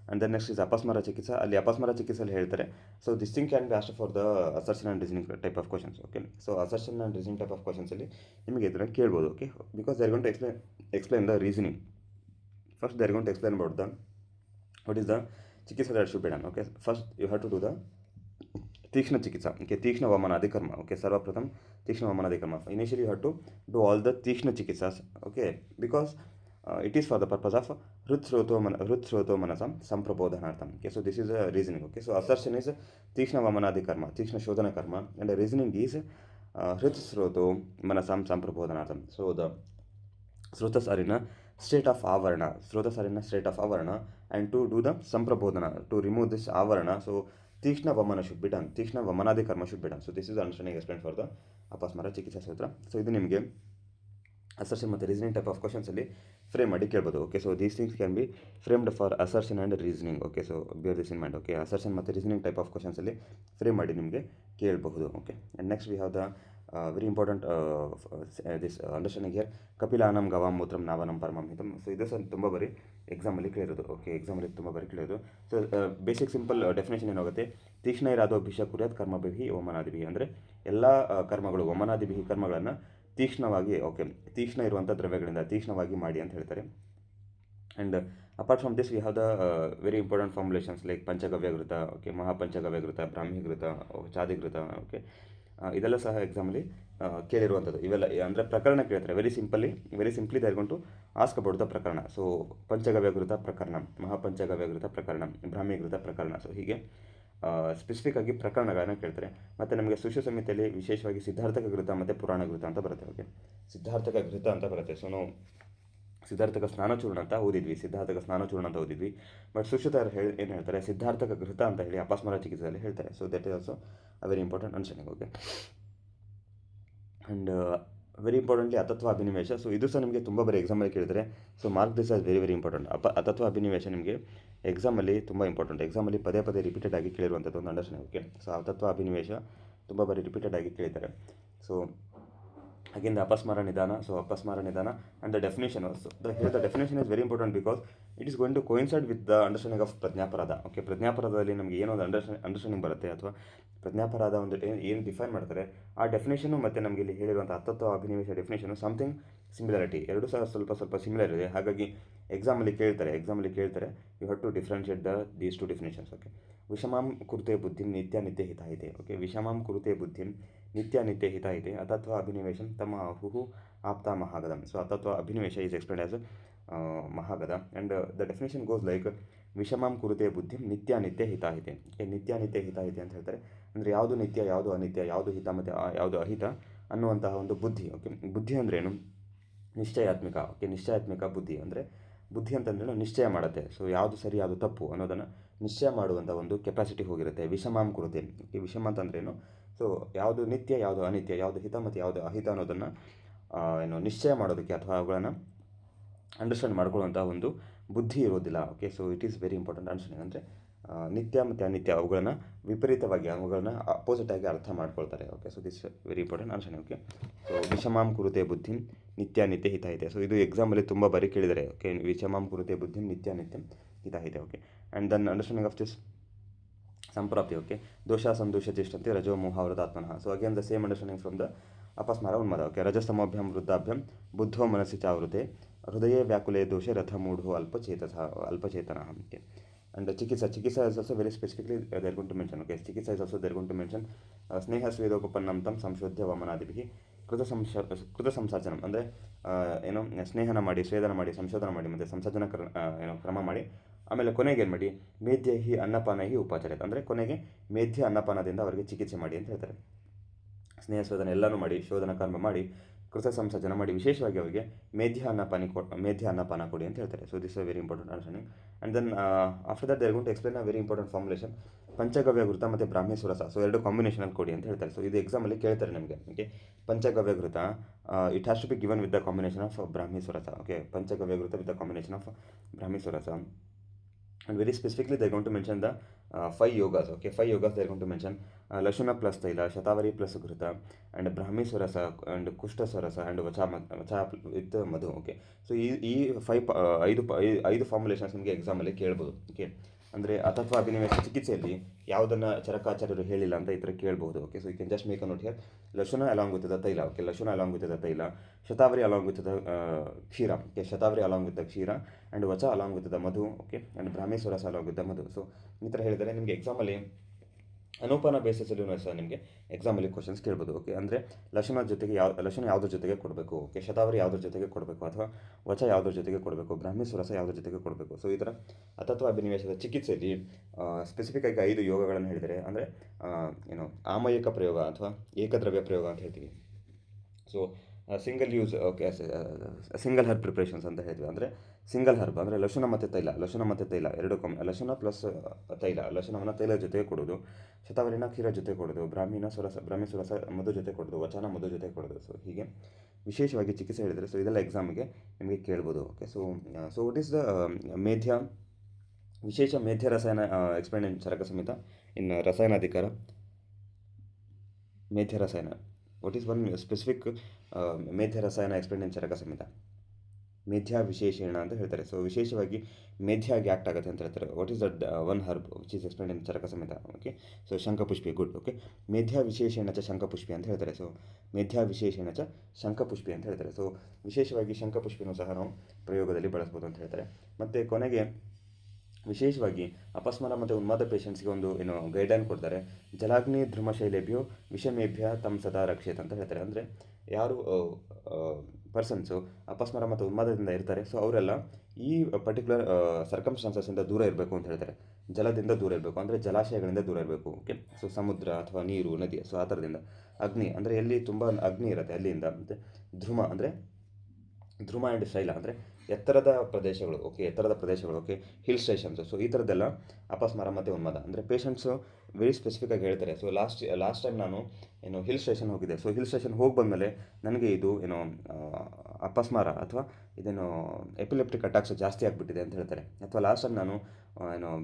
and then next is ಅಪಸ್ಮಾರ ಚಿಕಿತ್ಸಾ. ಅಲ್ಲಿ ಅಪಸ್ಮಾರ ಚಿಕಿತ್ಸೆಯಲ್ಲಿ ಹೇಳ್ತಾರೆ. So this thing can be asked for the assertion and reasoning type of questions. Okay, so assertion and reasoning type of ಕ್ವಶನ್ಸಲ್ಲಿ ನಿಮಗೆ ಇದನ್ನು ಕೇಳ್ಬೋದು. Okay, because they are going to explain the reasoning. First they are going to explain about the what is the chikitsa that should be done. Okay, first you have to do the tikshna chikitsa. Okay, ತೀಕ್ಷ್ಣ ವಮನಾದಿಕರ್ಮ. Okay, ಸರ್ವಪ್ರಥಮ ತೀಕ್ಷ್ಣ ವಮನಾದಿಕರ್ಮ. Initially you have to do all the ತೀಕ್ಷ್ಣ ಚಿಕಿತ್ಸಾಸ್. Okay, because it is for the purpose of ಹೃತ್ಸ್ರೋತೋ ಮನಸಂ ಸಂಪ್ರಬೋಧನಾರ್ಥಂ. Okay, so this is a reasoning. Okay, so assertion is ತೀಕ್ಷ್ಣ ವಮನಾದಿ ಕರ್ಮ, ತೀಕ್ಷ್ಣ ಶೋಧನ ಕರ್ಮ, and the reasoning is ಹೃತ್ಸ್ರೋತೋ ಮನಸಂ ಸಂಪ್ರಬೋಧನಾರ್ಥಂ. So the srotas are in a state of avarana. Srotas are in a state of avarana, and to do the samprabodhana, to remove this avarana, so ತೀಕ್ಷ್ಣ ವಮನ should be done. ತೀಕ್ಷ್ಣ ವಮನಾದಿ ಕರ್ಮ should be done. So this is the understanding explained for the ಅಪಸ್ಮಾರ ಚಿಕಿತ್ಸಾ ಸೂತ್ರ. So ಇದು ನಿಮಗೆ assertion ಮತ್ತು reasoning type of ಕ್ವಶನ್ಸಲ್ಲಿ frame ಮಾಡಿ ಕೇಳ್ಬೋದು. Okay, so these things can be framed for assertion and reasoning. Okay, so bear this in mind. Okay, assertion ಮತ್ತು reasoning type of ಕ್ವಶನ್ಸಲ್ಲಿ ಫ್ರೇಮ್ ಮಾಡಿ ನಿಮಗೆ ಕೇಳಬಹುದು. Okay, and next we have the very important this understanding here ಕಪಿಲಾನಂ ಗವಾಂ ಮೂತ್ರಂ ನಾವನಂ ಪರಮಂ ಹಿತಂ. ಸೊ ಇದು ಸಹ ತುಂಬ ಬರೀ ಎಕ್ಸಾಮಲ್ಲಿ ಕೇಳಿರೋದು. ಓಕೆ, ಎಕ್ಸಾಮಲ್ಲಿ ತುಂಬ ಬರೀ ಕೇಳಿರೋದು. ಸೊ ಬೇಸಿಕ್ ಸಿಂಪಲ್ ಡೆಫಿನೇಷನ್ ಏನಾಗುತ್ತೆ, ತೀಕ್ಷ್ಣ ಇರಾದೋ ಭಿಷ ಕುರ್ಯಾತ್ ಕರ್ಮಭಿಹಿ ವಮನಾದಿಭಿಹಿ. ಅಂದರೆ ಎಲ್ಲ ಕರ್ಮಗಳು ವಮನಾದಿಭಿಹಿ ಕರ್ಮಗಳನ್ನು ತೀಕ್ಷ್ಣವಾಗಿ, ಓಕೆ, ತೀಕ್ಷ್ಣ ಇರುವಂಥ ದ್ರವ್ಯಗಳಿಂದ ತೀಕ್ಷ್ಣವಾಗಿ ಮಾಡಿ ಅಂತ ಹೇಳ್ತಾರೆ. And apart from this we have the very important formulations like Panchagavyaghrita. Okay, ಮಹಾಪಂಚಗವ್ಯಘೃತ, ಬ್ರಾಹ್ಮೀಘೃತ, ಚಾದಿಘೃತ. ಓಕೆ, ಇದೆಲ್ಲ ಸಹ ಎಕ್ಸಾಮಲ್ಲಿ ಕೇಳಿರುವಂಥದ್ದು. ಇವೆಲ್ಲ ಅಂದರೆ ಪ್ರಕರಣ ಕೇಳ್ತಾರೆ. Very simply they are going to ask about the prakarana. So ಪಂಚಗವ್ಯಘೃತ ಪ್ರಕರಣ, ಮಹಾಪಂಚಗವ್ಯಘೃತ ಪ್ರಕರಣ, ಬ್ರಾಹ್ಮೀಘೃತ ಪ್ರಕರಣ. ಸೊ ಹೀಗೆ ಸ್ಪೆಸಿಫಿಕ್ ಆಗಿ ಪ್ರಕರಣಗಳನ್ನು ಕೇಳ್ತಾರೆ. ಮತ್ತು ನಮಗೆ ಸುಶ್ರು ಸಂಹಿತೆಯಲ್ಲಿ ವಿಶೇಷವಾಗಿ ಸಿದ್ಧಾರ್ಥಕ ಘೃತ ಮತ್ತು ಪುರಾಣ ಘೃತ ಅಂತ ಬರುತ್ತೆ. ಓಕೆ, ಸಿದ್ಧಾರ್ಥಕ ಘೃತ ಅಂತ ಬರುತ್ತೆ. ಸೊ ನಾವು ಸಿದ್ಧಾರ್ಥಕ ಸ್ನಾನಚೂರ್ಣ ಅಂತ ಓದಿದ್ವಿ. ಬಟ್ ಸುಶ್ರುತರು ಏನು ಹೇಳ್ತಾರೆ, ಸಿದ್ಧಾರ್ಥಕ ಘೃತ ಅಂತ ಹೇಳಿ ಅಪಸ್ಮಾರ ಚಿಕಿತ್ಸೆಯಲ್ಲಿ ಹೇಳ್ತಾರೆ. So that is also a very important understanding. Okay, and very importantly Atatva Abhinivesha. So ಇದು ಸಹ ನಿಮಗೆ ತುಂಬ ಬರೀ ಎಕ್ಸಾಮಲ್ಲಿ ಕೇಳಿದರೆ. So mark this as very important. ಅತತ್ವ ಅಭಿನಿವೇಶ ನಿಮಗೆ ಎಕ್ಸಾಮಲ್ಲಿ ತುಂಬ ಇಂಪಾರ್ಟೆಂಟ್. ಎಕ್ಸಾಮಲ್ಲಿ ಪದೇ ರಿಪೀಟೆಡ್ ಆಗಿ ಕೇಳಿರುವಂಥದ್ದು ಒಂದು ಅಂಡರ್ಸ್ಟ್ಯಾಂಡಿಂಗ್. ಓಕೆ, ಸೊ ಅತತ್ವ ಅಭಿನಿವೇಶ ತುಂಬ ಬರೀ ರಿಪೀಟೆಡ್ ಆಗಿ ಕೇಳಿದ್ದಾರೆ. ಸೊ ಅಗೇನ್ ದ ಅಪಸ್ಮಾರ ನಿಧಾನ. ಸೊ ಅಪಸ್ಮಾರ ನಿಧಾನ and the definition. So the definition is very important because it is going to coincide with the understanding of Prajnaparadha. Okay, ಪ್ರಜ್ಞಾಪರಾಧದಲ್ಲಿ ನಮಗೆ ಏನೋ ಒಂದು ಅಂಡರ್ಸ್ಟ್ಯಾಂಡಿಂಗ್ ಬರುತ್ತೆ, ಅಥವಾ ಪ್ರಜ್ಞಾಪರಾಧ ಒಂದು ಏನು ಡಿಫೈನ್ ಮಾಡ್ತಾರೆ ಆ ಡೆಫಿನೇಷನು ಮತ್ತು ನಮಗೆ ಇಲ್ಲಿ ಹೇಳಿರುವಂಥ ಅತತ್ವ ಅಭಿನಿವೇಶ ಡೆಫಿನೇಷನು ಸಮಥಿಂಗ್ ಸಿಮಿಲಾರಿಟಿ, ಎರಡು ಸಹ ಸ್ವಲ್ಪ ಸಿಮಿಲರ್ ಇದೆ. ಹಾಗಾಗಿ ಎಕ್ಸಾಮಲ್ಲಿ ಕೇಳ್ತಾರೆ you have to differentiate these two definitions. Okay, ವಿಷಮಾಂ ಕುರುತೆ ಬುದ್ಧಿಂ ನಿತ್ಯ ಹಿತಾಹಿತೆ. ಓಕೆ, ವಿಷಮಾಂ ಕುರುತೆ ಬುದ್ಧಿಂ ನಿತ್ಯ ಹಿತಾಹಿತೆ ಅತತ್ವ ಅಭಿನಿವೇಶಂ ತಮ ಆಹುಹು ಆಪ್ತ ಮಹಾಗದಂ. So Atatva Abhinivesha is explained as Mahagada. And the definition goes like ವಿಷಮಾಂ ಕುರುತೆ ಬುದ್ಧಿಂ ನಿತ್ಯ ಹಿತಾಹಿತೆ. ನಿತ್ಯ ಹಿತಾಹಿತೆ ಅಂತ ಹೇಳ್ತಾರೆ. ಅಂದರೆ ಯಾವುದು ನಿತ್ಯ, ಯಾವುದು ಅನಿತ್ಯ, ಯಾವುದು ಹಿತ ಮತ್ತು ಯಾವುದು ಅಹಿತ ಅನ್ನುವಂತಹ ಒಂದು ಬುದ್ಧಿ. ಓಕೆ, ಬುದ್ಧಿ ಅಂದ್ರೇನು, ನಿಶ್ಚಯಾತ್ಮಿಕ. ಓಕೆ, ನಿಶ್ಚಯಾತ್ಮಿಕ ಬುದ್ಧಿ ಅಂದರೆ ಬುದ್ಧಿ ಅಂತಂದ್ರೇನು ನಿಶ್ಚಯ ಮಾಡುತ್ತೆ. ಸೊ ಯಾವುದು ಸರಿ ಯಾವುದು ತಪ್ಪು ಅನ್ನೋದನ್ನು ನಿಶ್ಚಯ ಮಾಡುವಂಥ ಒಂದು ಕೆಪಾಸಿಟಿ ಹೋಗಿರುತ್ತೆ. ವಿಷಮಾಂ ಕುರುತೆ. ಓಕೆ, ವಿಷಮ ಅಂತಂದ್ರೇನು, ಸೊ ಯಾವುದು ನಿತ್ಯ, ಯಾವುದು ಅನಿತ್ಯ, ಯಾವುದು ಹಿತ ಮತ್ತು ಯಾವುದು ಅಹಿತ ಅನ್ನೋದನ್ನು ನಿಶ್ಚಯ ಮಾಡೋದಕ್ಕೆ ಅಥವಾ ಅವುಗಳನ್ನು ಅಂಡರ್ಸ್ಟ್ಯಾಂಡ್ ಮಾಡ್ಕೊಳ್ಳುವಂಥ ಒಂದು ಬುದ್ಧಿ ಇರೋದಿಲ್ಲ. Okay, so it is very important understanding. ಅಂದರೆ ನಿತ್ಯ ಮತ್ತು ಅನಿತ್ಯ ಅವುಗಳನ್ನು ವಿಪರೀತವಾಗಿ ಅವುಗಳನ್ನು ಅಪೋಸಿಟಾಗಿ ಅರ್ಥ ಮಾಡ್ಕೊಳ್ತಾರೆ. Okay, so this very important understanding. Okay, so ವಿಷಮಾಂ ಕುರುತೆ ಬುದ್ಧಿಂ ನಿತ್ಯ ಹಿತಾಹಿತೆ. ಸೊ ಇದು ಎಕ್ಸಾಮಲ್ಲಿ ತುಂಬ ಬರೀ ಕೇಳಿದರೆ. ಓಕೆ, ವಿಷಮಾಂ ಕುರುತೆ ಬುದ್ಧಿಂ ನಿತ್ಯ ಹಿತಾಹಿತೆ. Okay, and then understanding of this Samprapti. Okay, ದೋಷ ಸಂದೋಷ ತಿಷ್ಠಂತೆ ರಜೋ ಮೋಹಾವೃತಾತ್ಮನಃ. So again the same understanding from the Apasmara Unmada. Okay, ರಜಸ್ತಮೋಭ್ಯಂ ವೃದ್ಧಾಭ್ಯಂ ಬುದ್ಧೋ ಮನಸ್ಸಿ ಚಾವೃತೆ ಹೃದಯ ವ್ಯಾಕುಲೆ ದೋಷೆ ರಥಮೂಢೋ ಅಲ್ಪಚೇತನಃ. Okay, and chikitsa is also very specifically there going to mention. Okay, chikitsa is also there going to mention ಸ್ನೇಹ ಸ್ವೇದೋಪನ್ನಂ ತಂ ಸಂಶೋಧ್ಯ ವಮನಾದಿಭಿಃ ಕೃತ ಸಂಸಾಚನ ಅಂದರೆ ಏನು ಸ್ನೇಹನ ಮಾಡಿ, ಸ್ವೇದನ ಮಾಡಿ, ಸಂಶೋಧನ ಮಾಡಿ, ಮತ್ತು ಸಂಸಾಧನ ಕ್ರಮ ಮಾಡಿ, ಆಮೇಲೆ ಕೊನೆಗೆ ಏನು ಮಾಡಿ, ಮೇಧ್ಯ ಹಿ ಅನ್ನಪಾನ ಹಿ ಉಪಚಾರಿತ ಅಂದರೆ ಕೊನೆಗೆ ಮೇಧ್ಯ ಅನ್ನಪಾನದಿಂದ ಅವರಿಗೆ ಚಿಕಿತ್ಸೆ ಮಾಡಿ ಅಂತ ಹೇಳ್ತಾರೆ. ಸ್ನೇಹ ಶೋಧನ ಎಲ್ಲನೂ ಮಾಡಿ, ಶೋಧನ ಕರ್ಮ ಮಾಡಿ, ಕೃತ ಸಂಸರ್ಜನ ಮಾಡಿ, ವಿಶೇಷವಾಗಿ ಅವರಿಗೆ ಮೇಧ್ಯ ಅನ್ನಪಾನ ಕೊಡಿ ಅಂತ ಹೇಳ್ತಾರೆ. So this a very important understanding. And then after that they are going to explain a very important formulation, Panchagavya Ghrita ಮತ್ತು ಬ್ರಾಹ್ಮಿ ಸುರಸ. ಸೊ ಎರಡು ಕಾಂಬಿನೇಷನಲ್ಲಿ ಕೊಡಿ ಅಂತ ಹೇಳ್ತಾರೆ. ಸೊ ಇದು ಎಕ್ಸಾಮಲ್ಲಿ ಕೇಳ್ತಾರೆ ನಿಮಗೆ. ಓಕೆ, ಪಂಚಗವ್ಯ ಘೃತ it has to be given with the combination of Brahmi Surasa. Okay, panchagavya Ghrita with the combination of Brahmi Surasa. And very specifically they're going to mention the 5 yogas. Okay, 5 yogas they're going to mention Lashuna plus Taila, Shatavari plus Ghrita, and Brahmi Surasa, and Kushta Surasa, and Vacha with Madhu. Okay, so ಈ 5 formulations ನಿಮಗೆ ಎಕ್ಸಾಮಲ್ಲಿ ಕೇಳ್ಬೋದು. Okay, ಅಂದರೆ ಅಥತ್ವ ಅಭಿನಿವೇಶ ಚಿಕಿತ್ಸೆಯಲ್ಲಿ ಯಾವುದನ್ನು ಚರಕಾಚಾರ್ಯರು ಹೇಳಿಲ್ಲ ಅಂತ ಈ ಥರ ಕೇಳ್ಬೋದು. Okay, so you can just make a note here. Lashuna along with the taila. Okay, Lashuna along with the taila, Shatavari along with the kshira. Okay, Shatavari along with the kshira, and vacha along with the madhu. Okay, and Brahmi swarasa along with the madhu. So ಈ ಥರ ಹೇಳಿದರೆ ನಿಮಗೆ ಎಕ್ಸಾಮಲ್ಲಿ ಅನುಪಾನ ಬೇಸಿಸಲ್ಲೂ ಸಹ ನಿಮಗೆ ಎಕ್ಸಾಮಲ್ಲಿ questions ಕೇಳ್ಬೋದು. Okay, ಅಂದರೆ ಲಶುನ ಯಾವುದ್ರ ಜೊತೆಗೆ ಕೊಡಬೇಕು, ಓಕೆ, ಶತಾವರಿ ಯಾವುದ್ರ ಜೊತೆಗೆ ಕೊಡಬೇಕು, ಅಥವಾ ವಚ ಯಾವುದ್ರ ಜೊತೆಗೆ ಕೊಡಬೇಕು, ಬ್ರಾಹ್ಮಿ ಸುರಸ ಯಾವುದ್ರ ಜೊತೆಗೆ ಕೊಡಬೇಕು. ಸೊ ಈ ಥರ ಅಥತ್ವ ಅಭಿನಿವೇಶದ ಚಿಕಿತ್ಸೆಯಲ್ಲಿ ಸ್ಪೆಸಿಫಿಕ್ ಆಗಿ 5 ಯೋಗಗಳನ್ನು ಹೇಳಿದರೆ, ಅಂದರೆ ಆಮಯಿಕ ಪ್ರಯೋಗ ಅಥವಾ ಏಕದ್ರವ್ಯ ಪ್ರಯೋಗ ಅಂತ ಹೇಳ್ತೀವಿ. So single use, okay, single herb preparations ಅಂತ ಹೇಳ್ತೀವಿ. ಅಂದರೆ ಸಿಂಗಲ್ ಹರ್ಬ್ ಅಂದರೆ ಲಶುನ ಮತ್ತು ತೈಲ ಎರಡು ಲಶುನ ಪ್ಲಸ್ ತೈಲ, ಲಶುನವನ್ನು ತೈಲ ಜೊತೆಗೆ ಕೊಡೋದು, ಶತಾವರಿನ ಕ್ಷೀರ ಜೊತೆ ಕೊಡೋದು, ಬ್ರಾಹ್ಮಿ ಸುರಸ ಮಧು ಜೊತೆ ಕೊಡೋದು, ವಚನ ಮಧು ಜೊತೆ ಕೊಡೋದು. ಸೊ ಹೀಗೆ ವಿಶೇಷವಾಗಿ ಚಿಕಿತ್ಸೆ ಹೇಳಿದರೆ, ಸೊ ಇದೆಲ್ಲ ಎಕ್ಸಾಮಿಗೆ ನಿಮಗೆ ಕೇಳ್ಬೋದು. Okay, so what is the ವಿಶೇಷ ಮೇಧ್ಯ ರಸಾಯನ ಎಕ್ಸ್ಪ್ಲೇನ್ ಇನ್ ಚರಕ ಸಂಹಿತ ಇನ್ ರಸಾಯನಾಧಿಕಾರ. ಮೇಧ್ಯ ರಸಾಯನ, ವಾಟ್ ಈಸ್ ಒನ್ ಸ್ಪೆಸಿಫಿಕ್ ಮೇಧ್ಯ ರಸಾಯನ ಎಕ್ಸ್ಪ್ಲೇನ್ ಇನ್ ಚರಕ ಸಂಹಿತ. ಮೇಧ್ಯ ವಿಶೇಷಣ ಅಂತ ಹೇಳ್ತಾರೆ. ಸೊ ವಿಶೇಷವಾಗಿ ಮೇಧ್ಯಾಗಿ ಆ್ಯಕ್ಟ್ ಆಗುತ್ತೆ ಅಂತ ಹೇಳ್ತಾರೆ. What is that one herb which is explain in Charaka Samhita. Okay, so Shankhapushpi, good. Okay, ಮೇಧ್ಯ ವಿಶೇಷಣ ಚ ಶಂಖಪುಷ್ಪಿ ಅಂತ ಹೇಳ್ತಾರೆ. ಸೊ ಮೇಧ್ಯ ವಿಶೇಷಣ ಚ ಶಂಖಪುಷ್ಪಿ ಅಂತ ಹೇಳ್ತಾರೆ. ಸೊ ವಿಶೇಷವಾಗಿ ಶಂಖಪುಷ್ಪಿನೂ ಸಹ ನಾವು ಪ್ರಯೋಗದಲ್ಲಿ ಬಳಸ್ಬೋದು ಅಂತ ಹೇಳ್ತಾರೆ. ಮತ್ತು ಕೊನೆಗೆ ವಿಶೇಷವಾಗಿ ಅಪಸ್ಮಾರ ಮತ್ತು ಉನ್ಮಾದ ಪೇಷಂಟ್ಸ್ಗೆ ಒಂದು ಗೈಡ್ಲೈನ್ ಕೊಡ್ತಾರೆ. ಜಲಾಗ್ನಿ ಧ್ರುವ ಶೈಲೇಭ್ಯೋ ವಿಷಮೇಭ್ಯ ತಮ್ಮ ಸದಾ ರಕ್ಷೇತ್ ಅಂತ ಹೇಳ್ತಾರೆ. ಅಂದರೆ ಯಾರು ಪರ್ಸನ್ಸು ಅಪಸ್ಮಾರ ಮತ್ತು ಉನ್ಮಾದದಿಂದ ಇರ್ತಾರೆ, ಸೊ ಅವರೆಲ್ಲ ಈ ಪರ್ಟಿಕ್ಯುಲರ್ ಸರ್ಕಮ್ಸ್ಟಾನ್ಸಸ್ಸಿಂದ ದೂರ ಇರಬೇಕು ಅಂತ ಹೇಳ್ತಾರೆ. ಜಲದಿಂದ ದೂರ ಇರಬೇಕು, ಅಂದರೆ ಜಲಾಶಯಗಳಿಂದ ದೂರ ಇರಬೇಕು. ಓಕೆ, ಸೊ ಸಮುದ್ರ ಅಥವಾ ನೀರು, ನದಿ, ಸೊ ಆ ಥರದಿಂದ. ಅಗ್ನಿ ಅಂದರೆ ಎಲ್ಲಿ ತುಂಬ ಅಗ್ನಿ ಇರುತ್ತೆ ಅಲ್ಲಿಂದ. ಮತ್ತು ಧ್ರುವ ಅಂದರೆ ಧ್ರುವ ಆ್ಯಂಡ್ ಶೈಲ ಅಂದರೆ ಎತ್ತರದ ಪ್ರದೇಶಗಳು. Okay, hill stations. ಸೊ ಈ ಥರದ್ದೆಲ್ಲ ಅಪಸ್ಮಾರ ಮತ್ತು ಉನ್ಮಾದ ಅಂದರೆ ಪೇಷಂಟ್ಸು ವೆರಿ ಸ್ಪೆಸಿಫಿಕ್ಕಾಗಿ ಹೇಳ್ತಾರೆ. ಸೊ ಲಾಸ್ಟ್ ಟೈಮ್ ನಾನು ಹಿಲ್ ಸ್ಟೇಷನ್ ಹೋಗಿದ್ದೆ. ಸೊ ಹಿಲ್ ಸ್ಟೇಷನ್ ಹೋಗಿ ಬಂದಮೇಲೆ ನನಗೆ ಇದು ಅಪಸ್ಮಾರ ಅಥವಾ ಎಪಿಲೆಪ್ಟಿಕ್ ಅಟ್ಯಾಕ್ಸ್ ಜಾಸ್ತಿ ಆಗಿಬಿಟ್ಟಿದೆ ಅಂತ ಹೇಳ್ತಾರೆ. ಅಥವಾ ಲಾಸ್ಟ್ ಟೈಮ್ ನಾನು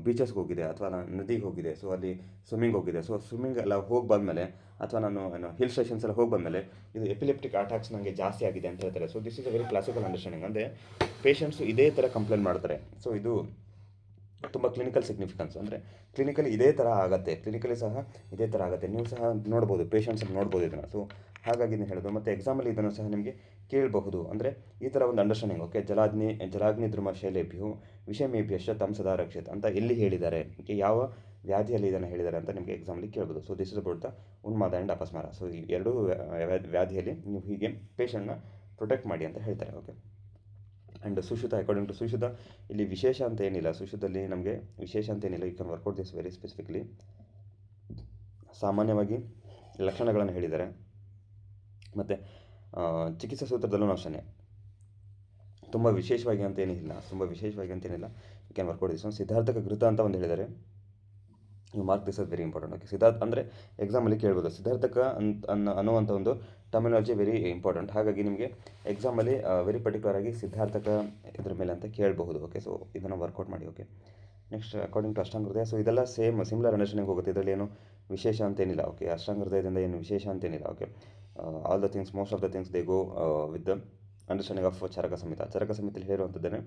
ಬೀಚಸ್ಗೆ ಹೋಗಿದೆ ಅಥವಾ ನಾನು ನದಿಗೆ ಹೋಗಿದೆ, ಸೊ ಅಲ್ಲಿ ಸ್ವಿಮ್ಮಿಂಗ್ ಹೋಗಿದೆ. ಸೊ ಸ್ವಿಮ್ಮಿಂಗ್ ಎಲ್ಲ ಹೋಗಿ ಬಂದಮೇಲೆ ಅಥವಾ ನಾನು ಹಿಲ್ ಸ್ಟೇಷನ್ಸ್ ಎಲ್ಲ ಹೋಗಿ ಬಂದಮೇಲೆ ಇದು ಎಪಿಲೆಪ್ಟಿಕ್ ಅಟ್ಯಾಕ್ಸ್ ನನಗೆ ಜಾಸ್ತಿ ಆಗಿದೆ ಅಂತ ಹೇಳ್ತಾರೆ. So this is a very classical understanding. ಅಂದರೆ ಪೇಷಂಟ್ಸು ಇದೇ ಥರ ಕಂಪ್ಲೇಂಟ್ ಮಾಡ್ತಾರೆ. ಸೊ ಇದು ತುಂಬ ಕ್ಲಿನಿಕಲ್ ಸಿಗ್ನಿಫಿಕೆನ್ಸ್. ಅಂದರೆ ಕ್ಲಿನಿಕಲಿ ಇದೇ ಥರ ಆಗುತ್ತೆ, ಕ್ಲಿನಿಕಲಿ ಸಹ ಇದೇ ಥರ ಆಗುತ್ತೆ. ನೀವು ಸಹ ನೋಡ್ಬೋದು, ಪೇಷಂಟ್ಸಲ್ಲಿ ನೋಡ್ಬೋದು ಇದನ್ನು. ಸೊ ಹಾಗಾಗಿ ಇದನ್ನು ಹೇಳೋದು. ಮತ್ತು ಎಕ್ಸಾಮಲ್ಲಿ ಇದನ್ನು ಸಹ ನಿಮಗೆ ಕೇಳಬಹುದು. ಅಂದರೆ ಈ ಥರ ಒಂದು ಅಂಡರ್ಸ್ಟ್ಯಾಂಡಿಂಗ್. ಓಕೆ, ಜಲಾಗ್ನಿ ಧ್ರುವ ಶೈಲೇಭ್ಯೋ ವಿಷಮೇಭ್ಯಶ್ಚ ತಂ ಸದಾ ರಕ್ಷೇತ್ ಅಂತ ಎಲ್ಲಿ ಹೇಳಿದ್ದಾರೆ, ಯಾವ ವ್ಯಾಧಿಯಲ್ಲಿ ಇದನ್ನು ಹೇಳಿದ್ದಾರೆ ಅಂತ ನಿಮಗೆ ಎಕ್ಸಾಮಲ್ಲಿ ಕೇಳ್ಬೋದು. So this is about the Unmada and Apasmara. So ಈ ಎರಡೂ ವ್ಯಾಧಿಯಲ್ಲಿ ನೀವು ಹೀಗೆ ಪೇಷಂಟ್ನ ಪ್ರೊಟೆಕ್ಟ್ ಮಾಡಿ ಅಂತ ಹೇಳ್ತಾರೆ. Okay, and Sushruta, according to Sushruta ಇಲ್ಲಿ ವಿಶೇಷ ಅಂತ ಏನಿಲ್ಲ. ಸುಶ್ರುತದಲ್ಲಿ ನಮಗೆ ವಿಶೇಷ ಅಂತ ಏನಿಲ್ಲ. You can work out this very specifically. ಸಾಮಾನ್ಯವಾಗಿ ಲಕ್ಷಣಗಳನ್ನು ಹೇಳಿದ್ದಾರೆ. ಮತ್ತು ಚಿಕಿತ್ಸಾ ಸೂತ್ರದಲ್ಲೂ ಅಷ್ಟೇ ತುಂಬ ವಿಶೇಷವಾಗಿ ಅಂತೇನಿಲ್ಲ. You can work out this. ಸಿದ್ಧಾರ್ಥಕ ಘೃತ ಅಂತ ಒಂದು ಹೇಳಿದ್ದಾರೆ. You mark this is very important. Okay, ಸಿದ್ಧಾರ್ಥ ಅಂದರೆ ಎಕ್ಸಾಮಲ್ಲಿ ಕೇಳ್ಬೋದು. ಸಿದ್ಧಾರ್ಥಕ ಅನ್ನುವಂಥ ಒಂದು ಟರ್ಮಿನಾಲಜಿ ವೆರಿ ಇಂಪಾರ್ಟೆಂಟ್. ಹಾಗಾಗಿ ನಿಮಗೆ ಎಕ್ಸಾಮಲ್ಲಿ ವೆರಿ ಪರ್ಟಿಕ್ಯುಲರ್ ಆಗಿ ಸಿದ್ಧಾರ್ಥಕ ಇದ್ರ ಮೇಲೆ ಅಂತ ಕೇಳಬಹುದು. ಓಕೆ, ಸೊ ಇದನ್ನು ವರ್ಕೌಟ್ ಮಾಡಿ. ಓಕೆ, ನೆಕ್ಸ್ಟ್ ಅಕಾರ್ಡಿಂಗ್ ಟು ಅಷ್ಟಾಂಗ ಹೃದಯ. ಸೊ ಇದೆಲ್ಲ ಸಿಮಿಲರ್ ಅಂಡರ್ಸ್ಟ್ಯಾಂಡಿಂಗ್ ಹೋಗುತ್ತೆ. ಇದರಲ್ಲಿ ಏನು ವಿಶೇಷ ಅಂತೇನಿಲ್ಲ. ಓಕೆ, ಅಷ್ಟಾಂಗ ಹೃದಯದಿಂದ ಏನು ವಿಶೇಷ ಅಂತೇನಿಲ್ಲ. Okay, all the things, most of the things they go with the understanding of Charaka Samhita. ಚರಕ ಸಂಹಿತೆಯಲ್ಲಿ ಹೇಳಿರುವಂಥದ್ದನ್ನೇ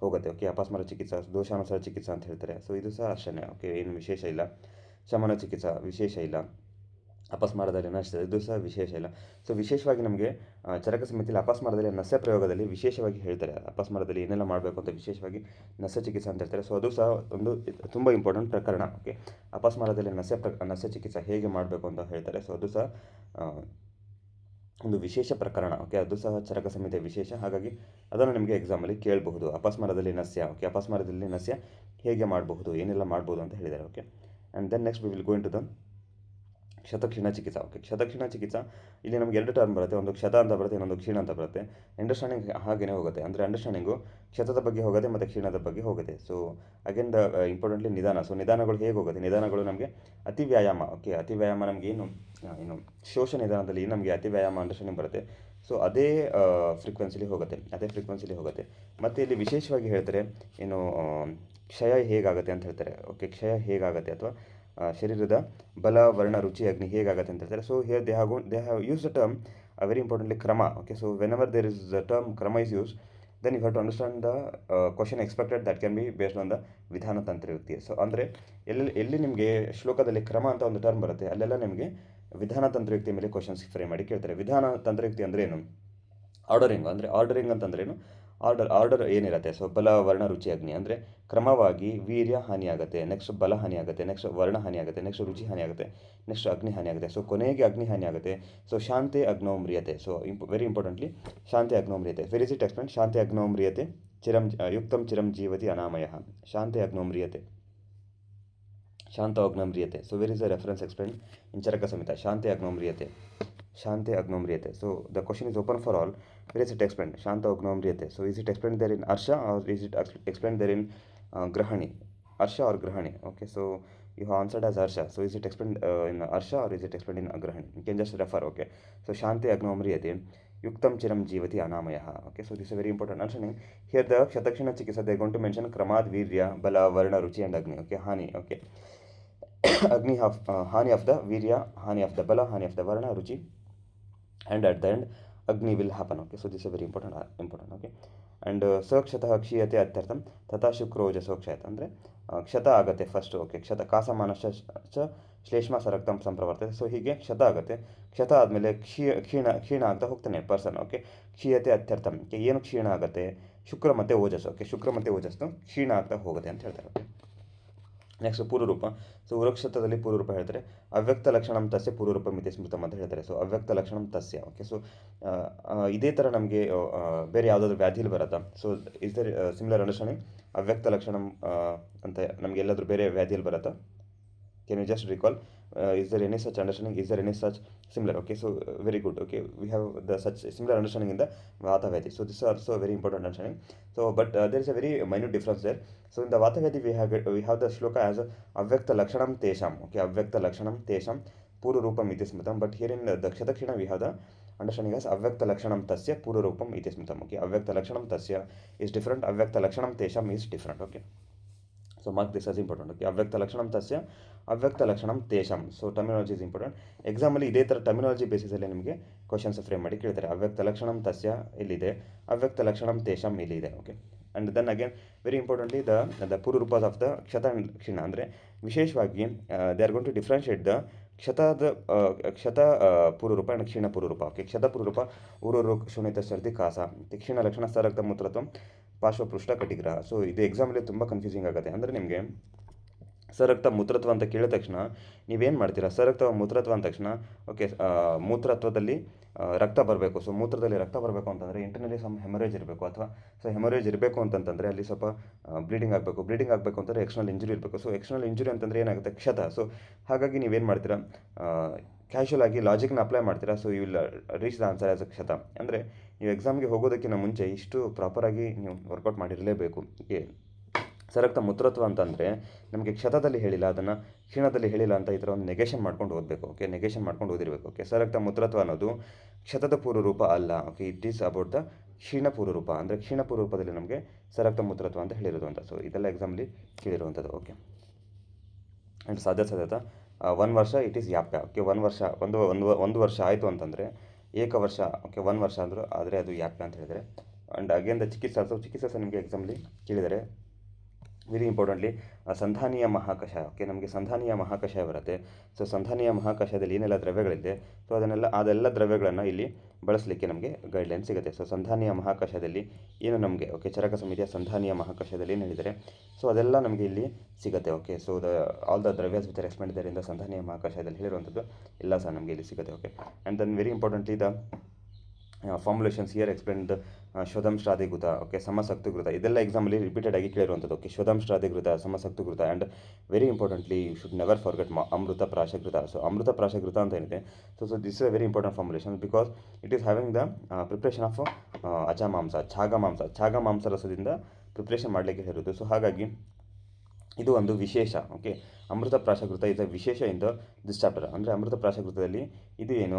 ಹೋಗುತ್ತೆ. ಓಕೆ, ಅಪಸ್ಮಾರ ಚಿಕಿತ್ಸಾ, ದೋಷಾನುಸಾರ ಚಿಕಿತ್ಸಾ ಅಂತ ಹೇಳ್ತಾರೆ. ಸೊ ಇದು ಸಹ ಅಷ್ಟೇ. ಓಕೆ, ಏನು ವಿಶೇಷ ಇಲ್ಲ. ಶಮನ ಚಿಕಿತ್ಸಾ ವಿಶೇಷ ಇಲ್ಲ. ಅಪಸ್ಮಾರದಲ್ಲಿ ನಶ್ಯ, ಇದು ಸಹ ವಿಶೇಷ ಇಲ್ಲ. ಸೊ ವಿಶೇಷವಾಗಿ ನಮಗೆ ಚರಕ ಸಂಹಿತೆಯಲ್ಲಿ ಅಪಸ್ಮಾರದಲ್ಲಿ ನಸ್ಯ ಪ್ರಯೋಗದಲ್ಲಿ ವಿಶೇಷವಾಗಿ ಹೇಳ್ತಾರೆ. ಅಪಸ್ಮಾರದಲ್ಲಿ ಏನೆಲ್ಲ ಮಾಡಬೇಕು ಅಂತ ವಿಶೇಷವಾಗಿ ನಸ್ಯ ಚಿಕಿತ್ಸಾ ಅಂತ ಹೇಳ್ತಾರೆ. ಸೊ ಅದು ಸಹ ಒಂದು ತುಂಬ ಇಂಪಾರ್ಟೆಂಟ್ ಪ್ರಕರಣ. ಓಕೆ, ಅಪಸ್ಮಾರದಲ್ಲಿ ನಸ್ಯ ಚಿಕಿತ್ಸಾ ಹೇಗೆ ಮಾಡಬೇಕು ಅಂತ ಹೇಳ್ತಾರೆ. ಸೊ ಅದು ಸಹ ಒಂದು ವಿಶೇಷ ಪ್ರಕರಣ. ಓಕೆ, ಅದು ಸಹ ಚರಕ ಸಂಹಿತೆ ವಿಶೇಷ, ಹಾಗಾಗಿ ಅದನ್ನು ನಿಮಗೆ ಎಕ್ಸಾಮಲ್ಲಿ ಕೇಳಬಹುದು. ಅಪಸ್ಮಾರದಲ್ಲಿ ನಸ್ಯ. ಓಕೆ, ಅಪಸ್ಮಾರದಲ್ಲಿ ನಸ್ಯ ಹೇಗೆ ಮಾಡಬಹುದು, ಏನೆಲ್ಲ ಮಾಡ್ಬೋದು ಅಂತ ಹೇಳಿದ್ದಾರೆ. Okay, and then next we will go in to the Kshatakshina chikitsa. Okay, ಕ್ಷತಕ್ಷೀಣ ಚಿಕಿತ್ಸಾ ಇಲ್ಲಿ ನಮಗೆ ಎರಡು ಟರ್ಮ್ ಬರುತ್ತೆ, ಒಂದು ಕ್ಷತ ಅಂತ ಬರುತ್ತೆ, ಇನ್ನೊಂದು ಕ್ಷೀಣ ಅಂತ ಬರುತ್ತೆ. ಅಂಡರ್ಸ್ಟ್ಯಾಂಡಿಂಗ್ ಹಾಗೇ ಹೋಗುತ್ತೆ, ಅಂದರೆ ಅಂಡರ್ಸ್ಟ್ಯಾಂಡಿಂಗು ಕ್ಷತದ ಬಗ್ಗೆ ಹೋಗುತ್ತೆ ಮತ್ತು ಕ್ಷೀಣದ ಬಗ್ಗೆ ಹೋಗುತ್ತೆ. ಸೊ ಅಗೇನ್ ದ ಇಂಪಾರ್ಟೆಂಟ್ಲಿ ನಿಧಾನ. ಸೊ ನಿಧಾನಗಳು ಹೇಗೆ ಹೋಗುತ್ತೆ, ನಿಧಾನಗಳು ನಮಗೆ ಅತಿ ವ್ಯಾಯಾಮ. ಓಕೆ, ಅತಿ ವ್ಯಾಯಾಮ ನಮಗೆ ಏನು ಶೋಷ ನಿಧಾನದಲ್ಲಿ ನಮಗೆ ಅತಿ ವ್ಯಾಯಾಮ ಅಂಡರ್ಸ್ಟ್ಯಾಂಡಿಂಗ್ ಬರುತ್ತೆ. ಸೊ ಅದೇ ಫ್ರೀಕ್ವೆನ್ಸಿಲಿ ಹೋಗುತ್ತೆ, ಅದೇ ಫ್ರೀಕ್ವೆನ್ಸಿಲಿ ಹೋಗುತ್ತೆ. ಮತ್ತು ಇಲ್ಲಿ ವಿಶೇಷವಾಗಿ ಹೇಳ್ತಾರೆ ಏನು ಕ್ಷಯ ಹೇಗಾಗುತ್ತೆ ಅಂತ ಹೇಳ್ತಾರೆ. ಓಕೆ, ಕ್ಷಯ ಹೇಗಾಗುತ್ತೆ ಅಥವಾ ಶರೀರದ ಬಲ ವರ್ಣ ರುಚಿ ಅಗ್ನಿ ಹೇಗಾಗುತ್ತೆ ಅಂತ ಹೇಳ್ತಾರೆ. So here they have use the term very importantly krama. Okay, so whenever there is the term krama is use, then you have to understand the question expected that can be based on the vidhana Tantrayukti. So ಅಂದರೆ ಎಲ್ಲಿ ನಿಮಗೆ ಶ್ಲೋಕದಲ್ಲಿ ಕ್ರಮ ಅಂತ ಒಂದು term ಬರುತ್ತೆ, ಅಲ್ಲೆಲ್ಲ ನಿಮಗೆ ವಿಧಾನ ತಂತ್ರಯುಕ್ತಿ ಮೇಲೆ ಕ್ವಶನ್ಸ್ ಫ್ರೇಮ್ ಮಾಡಿ ಕೇಳ್ತಾರೆ. ವಿಧಾನ ತಂತ್ರಯುಕ್ತಿ ಅಂದರೆ ಏನು, ಆರ್ಡರಿಂಗ್ ಅಂತಂದ್ರೇನು, ಆರ್ಡರ್ ಏನಿರುತ್ತೆ. ಸೊ ಬಲ ವರ್ಣ ರುಚಿ ಅಗ್ನಿ ಅಂದರೆ ಕ್ರಮವಾಗಿ ವೀರ್ಯ ಹಾನಿಯಾಗುತ್ತೆ, ನೆಕ್ಸ್ಟ್ ಬಲ ಹಾನಿಯಾಗುತ್ತೆ, ನೆಕ್ಸ್ಟ್ ವರ್ಣ ಹಾನಿಯಾಗುತ್ತೆ, ನೆಕ್ಸ್ಟ್ ರುಚಿ ಹಾನಿಯಾಗುತ್ತೆ, ನೆಕ್ಸ್ಟ್ ಅಗ್ನಿ ಹಾನಿಯಾಗುತ್ತೆ. ಸೊ ಕೊನೆಗೆ ಅಗ್ನಿ ಹಾನಿಯಾಗುತ್ತೆ. ಸೊ ಶಾಂತಿ ಅಗ್ನೋ ಮ್ರಿಯತೆ. ಸೊ ವೆರಿ ಇಂಪಾರ್ಟೆಂಟ್ಲಿ ಶಾಂತಿ ಅಗ್ನೋ ಮ್ರಿಯತೆ. Where is it explain. ಶಾಂತಿ ಅಗ್ನೋ ಮ್ರಿಯತೆ ಯುಕ್ತಂ ಚಿರಂ ಜೀವತಿ ಅನಾಮಯ. ಶಾಂತಿ ಅಗ್ನೋ ಮ್ರಿಯತೆ, ಶಾಂತ ಅಗ್ನೋ ಮ್ರಿಯತೆ. So where is the reference explain in Charaka Samhita. ಶಾಂತಿ ಅಗ್ನೋ ಮ್ರಿಯತೆ, ಶಾಂತಿ ಅಗ್ನೋ ಮ್ರಿಯತೆ. So the question is open for all. Where is it explained? Shanta Agno Mriyate. So is it explained there in Arsha or is it explained there in Grahani? Arsha or Grahani? Okay, so you have answered as Arsha. So is it explained in Arsha or is it explained in Grahani? You can just refer. Okay, so Shanti Agno Mriyate Yuktam Chiram Jivati Anamayaha. Okay, so this is very important understanding. Here the Kshatakshina Chikitsa they are going to mention Kramad, Virya, Bala, Varna, Ruchi and Agni. Okay, Hani. Okay, Agni of Hani of the Virya, Hani of the Bala, Hani of the Varna, Ruchi, and at the end agni will happen. Okay, so this is very important. Okay, and ಸಕ್ಷತಃ ಕ್ಷೀಯತೆ ಅತ್ಯರ್ಥಂ ತಥಾ ಶುಕ್ರೋಜಸೋ ಕ್ಷಯತ ಅಂದರೆ ಕ್ಷತ ಆಗುತ್ತೆ first. Okay, ಕ್ಷತ ಕಾಸಮಾನಶ್ಚ ಶ್ಲೇಷ್ಮ ಸರಕ್ತಂ ಸಂಪ್ರವರ್ತತೆ. So ಹೀಗೆ ಕ್ಷತ ಆಗುತ್ತೆ, ಕ್ಷತ ಆದಮೇಲೆ ಕ್ಷೀಣ ಆಗ್ತಾ ಹೋಗ್ತಾನೆ person. Okay, ಕ್ಷೀಯತೆ ಅತ್ಯರ್ಥಂ. ಏನು ಕ್ಷೀಣ ಆಗುತ್ತೆ, ಶುಕ್ರ ಮತ್ತು ಓಜಸ್ಸು. ಓಕೆ, ಶುಕ್ರ ಮತ್ತು ಓಜಸ್ಸು ಕ್ಷೀಣ ಆಗ್ತಾ ಹೋಗುತ್ತೆ ಅಂತ ಹೇಳ್ತಾರೆ. ನೆಕ್ಸ್ಟ್ ಪೂರ್ವರೂಪ. ಸೊ ವೃಕ್ಷತದಲ್ಲಿ ಪೂರ್ವರೂಪ ಹೇಳ್ತಾರೆ. ಅವ್ಯಕ್ತ ಲಕ್ಷಣಂ ತಸ್ಯ ಪೂರ್ವರೂಪ ಮಿತಿ ಸ್ಮೃತಂ ಅಂತ ಹೇಳ್ತಾರೆ. ಸೊ ಅವ್ಯಕ್ತ ಲಕ್ಷಣಂ ತಸ್ಯ. ಓಕೆ, ಸೊ ಇದೇ ಥರ ನಮಗೆ ಬೇರೆ ಯಾವುದಾದ್ರೂ ವ್ಯಾಧಿಲಿ ಬರುತ್ತಾ? So is there similar understanding? ಅವ್ಯಕ್ತ ಲಕ್ಷಣಂ ಅಂತ ನಮಗೆ ಎಲ್ಲಾದರೂ ಬೇರೆ ವ್ಯಾಧಿಯಲ್ಲಿ ಬರುತ್ತಾ? Can you just recall? Is there any such understanding? Is there any such similar? Okay, so very good. Okay, we have the such similar understanding in the Vata Vyadhi. So this is also a very important understanding. So but there is a very minute difference there. So in the Vata Vyadhi we have the shloka as Avyakta Lakshanam Tesham. Okay, Avyakta Lakshanam Tesham Puru Rupam Iti Smritam. But here in the Kshatakshina we have the understanding as Avyakta Lakshanam Tasya Puru Rupam Iti Smritam. Okay, Avyakta Lakshanam Tasya is different. Avyakta Lakshanam Tesham is different. Okay, so mark this as important. Okay, ಅವ್ಯಕ್ತ ಲಕ್ಷಣಂ ತಸ್ಯ ಅವ್ಯಕ್ತ ಲಕ್ಷಣಂ ತೇಷಾಂ. So terminology is important. ಎಕ್ಸಾಮಲ್ಲಿ ಇದೇ ಥರ terminology ಬೇಸಿಸಲ್ಲಿ ನಿಮಗೆ questions frame ಮಾಡಿ ಕೇಳ್ತಾರೆ. ಅವ್ಯಕ್ತ ಲಕ್ಷಣಂ ತಸ್ಯ ಇಲ್ಲಿದೆ, ಅವ್ಯಕ್ತ ಲಕ್ಷಣಂ ತೇಷಾಂ ಇಲ್ಲಿದೆ. Okay, and then again very importantly the ಪೂರ್ವರೂಪಾಸ್ of the kshata and kshina. ಅಂದರೆ ವಿಶೇಷವಾಗಿ they are going to differentiate the kshata purvarupa and kshina purvarupa. Okay, ಕ್ಷತ ಪೂರ್ವರೂಪ ಊರೂರು ಶೂನ್ಯತ ಸರ್ದಿ ಕಾಸ, ಕ್ಷೀಣ ಲಕ್ಷಣ ಸರಕ್ತ ಮೂತ್ರತ್ವ ಪಾರ್ಶ್ವಪೃಷ್ಠ ಕಟಿಗ್ರಹ. ಸೊ ಇದು ಎಕ್ಸಾಮಲ್ಲಿ ತುಂಬ ಕನ್ಫ್ಯೂಸಿಂಗ್ ಆಗುತ್ತೆ. ಅಂದರೆ ನಿಮಗೆ ಸರಕ್ತ ಮೂತ್ರತ್ವ ಅಂತ ಕೇಳಿದ ತಕ್ಷಣ ನೀವೇನು ಮಾಡ್ತೀರಾ? ಸರಕ್ತ ಮೂತ್ರತ್ವ ಅಂದ ತಕ್ಷಣ ಓಕೆ, ಮೂತ್ರತ್ವದಲ್ಲಿ ರಕ್ತ ಬರಬೇಕು. ಸೊ ಮೂತ್ರದಲ್ಲಿ ರಕ್ತ ಬರಬೇಕು ಅಂತಂದರೆ ಇಂಟರ್ನಲಿ ಸಮ್ ಹೆಮರೇಜ್ ಇರಬೇಕು, ಅಥವಾ ಸೊ ಹೆಮರೇಜ್ ಇರಬೇಕು ಅಂತಂತಂದರೆ ಅಲ್ಲಿ ಸ್ವಲ್ಪ ಬ್ಲೀಡಿಂಗ್ ಆಗಬೇಕು ಅಂತಂದರೆ ಎಕ್ಸ್ಟರ್ನಲ್ ಇಂಜುರಿ ಇರಬೇಕು. ಸೊ ಎಕ್ಸ್ಟರ್ನಲ್ ಇಂಜುರಿ ಅಂತಂದರೆ ಏನಾಗುತ್ತೆ? ಕ್ಷತ. ಸೊ ಹಾಗಾಗಿ ನೀವೇನು ಮಾಡ್ತೀರಾ? ಕ್ಯಾಶುವಲ್ ಆಗಿ ಲಾಜಿಕ್ನ ಅಪ್ಲೈ ಮಾಡ್ತೀರಾ. So you will reach the answer as a kshata. ಅಂದರೆ ನೀವು ಎಕ್ಸಾಮ್ಗೆ ಹೋಗೋದಕ್ಕಿಂತ ಮುಂಚೆ ಇಷ್ಟು ಪ್ರಾಪರಾಗಿ ನೀವು ವರ್ಕೌಟ್ ಮಾಡಿರಲೇಬೇಕು. ಸರಕ್ತ ಮೂತ್ರತ್ವ ಅಂತಂದರೆ ನಮಗೆ ಕ್ಷತದಲ್ಲಿ ಹೇಳಿಲ್ಲ, ಅದನ್ನು ಕ್ಷೀಣದಲ್ಲಿ ಹೇಳಿಲ್ಲ ಅಂತ ಈ ಥರ ಒಂದು ನೆಗೆಷನ್ ಮಾಡ್ಕೊಂಡು ಓದಬೇಕು. ಓಕೆ, ನೆಗೆಷನ್ ಮಾಡ್ಕೊಂಡು ಓದಿರಬೇಕು. ಓಕೆ, ಸರಕ್ತ ಮೂತ್ರತ್ವ ಅನ್ನೋದು ಕ್ಷತದ ಪೂರ್ವರೂಪ ಅಲ್ಲ. Okay, it is about the ಕ್ಷೀಣ ಪೂರ್ವರೂಪ. ಅಂದರೆ ಕ್ಷೀಣ ಪೂರ್ವರೂಪದಲ್ಲಿ ನಮಗೆ ಸರಕ್ತ ಮೂತ್ರತ್ವ ಅಂತ ಹೇಳಿರೋದು ಅಂತ. ಸೊ ಇದೆಲ್ಲ ಎಕ್ಸಾಮಲ್ಲಿ ಕೇಳಿರುವಂಥದ್ದು. ಓಕೆ, ಆ್ಯಂಡ್ ಸಾಧ್ಯತಾ 1 ವರ್ಷ ಇಟ್ ಈಸ್ ಯಾಪ್ಯ. ಓಕೆ, 1 ವರ್ಷ ಒಂದು ವರ್ಷ ಆಯಿತು ಅಂತಂದರೆ ಏಕ ವರ್ಷ. ಓಕೆ, 1 ವರ್ಷ ಅಂದರು ಆದರೆ ಅದು ಯಾಪ್ಯ ಅಂತ ಹೇಳಿದರೆ. ಆ್ಯಂಡ್ ಅಗೇನ್ ದ ಚಿಕಿತ್ಸಾ ಸಹ ನಿಮಗೆ ಎಕ್ಸಾಮಲ್ಲಿ ಕೇಳಿದರೆ. Very importantly Sandhaniya Mahakashaya. Okay, ನಮಗೆ ಸಂಧಾನೀಯ ಮಹಾಕಷಾಯ ಬರುತ್ತೆ. ಸೊ ಸಂಧಾನೀಯ ಮಹಾಕಷಾಯದಲ್ಲಿ ಏನೆಲ್ಲ ದ್ರವ್ಯಗಳಿದೆ, ಸೊ ಅದೆಲ್ಲ ದ್ರವ್ಯಗಳನ್ನು ಇಲ್ಲಿ ಬಳಸಲಿಕ್ಕೆ ನಮಗೆ ಗೈಡ್ಲೈನ್ ಸಿಗುತ್ತೆ. ಸೊ ಸಂಧಾನೀಯ ಮಹಾಕಾಶದಲ್ಲಿ ಏನು ನಮಗೆ ಓಕೆ ಚರಕ ಸಮಿತಿಯ ಸಂಧಾನೀಯ ಮಹಾಕಾಶದಲ್ಲಿ ಏನು ಹೇಳಿದರೆ ಸೊ ಅದೆಲ್ಲ ನಮಗೆ ಇಲ್ಲಿ ಸಿಗುತ್ತೆ. ಓಕೆ ಸೊ ಆಲ್ ದ ದ್ರವ್ಯಾಸ್ ವಿಚ್ ಆರ್ ಎಕ್ಸ್ಪೆಂಡ್ ಇದರಿಂದ ಸಂಧಾನೀಯ ಮಹಾಕಾಶದಲ್ಲಿ ಹೇಳಿರುವಂಥದ್ದು ಎಲ್ಲ ಸಹ ನಮಗೆ ಇಲ್ಲಿ ಸಿಗುತ್ತೆ. Okay and then very importantly the formulations here explain ಶೋಧಂಶ್ರಾದಿಗೃತ ಓಕೆ ಸಮಸಕ್ತುಗೃತ ಇದೆಲ್ಲ ಎಕ್ಸಾಮಲ್ಲಿ ರಿಪೀಟೆಡ್ ಆಗಿ ಕೇಳಿರುವಂಥದ್ದು. ಓಕೆ ಶೋಧಂಶ್ರಾದಿಗೃತ ಸಮಸಕ್ತುಗೃತ and very importantly you should never forget ಅಮೃತ ಪ್ರಾಶಕೃತ. ಸೊ ಅಮೃತ ಪ್ರಾಶಕೃತ ಅಂತ ಏನಿದೆ so this is a very important formulation because it is having the preparation of ಅಜಮಾಂಸ ಛಾಗ ಮಾಂಸ ರಸದಿಂದ ಪ್ರಿಪ್ರೇಷನ್ ಮಾಡಲಿಕ್ಕೆ ಇರೋದು. ಸೊ ಹಾಗಾಗಿ ಇದು ಒಂದು ವಿಶೇಷ. ಓಕೆ ಅಮೃತ ಪ್ರಾಶಕೃತ ಇಸ್ ಅ ವಿಶೇಷ ಇನ್ ದ ದಿಸ್ ಚಾಪ್ಟರ್. ಅಂದರೆ ಅಮೃತ ಪ್ರಾಶಕೃತದಲ್ಲಿ ಇದು ಏನು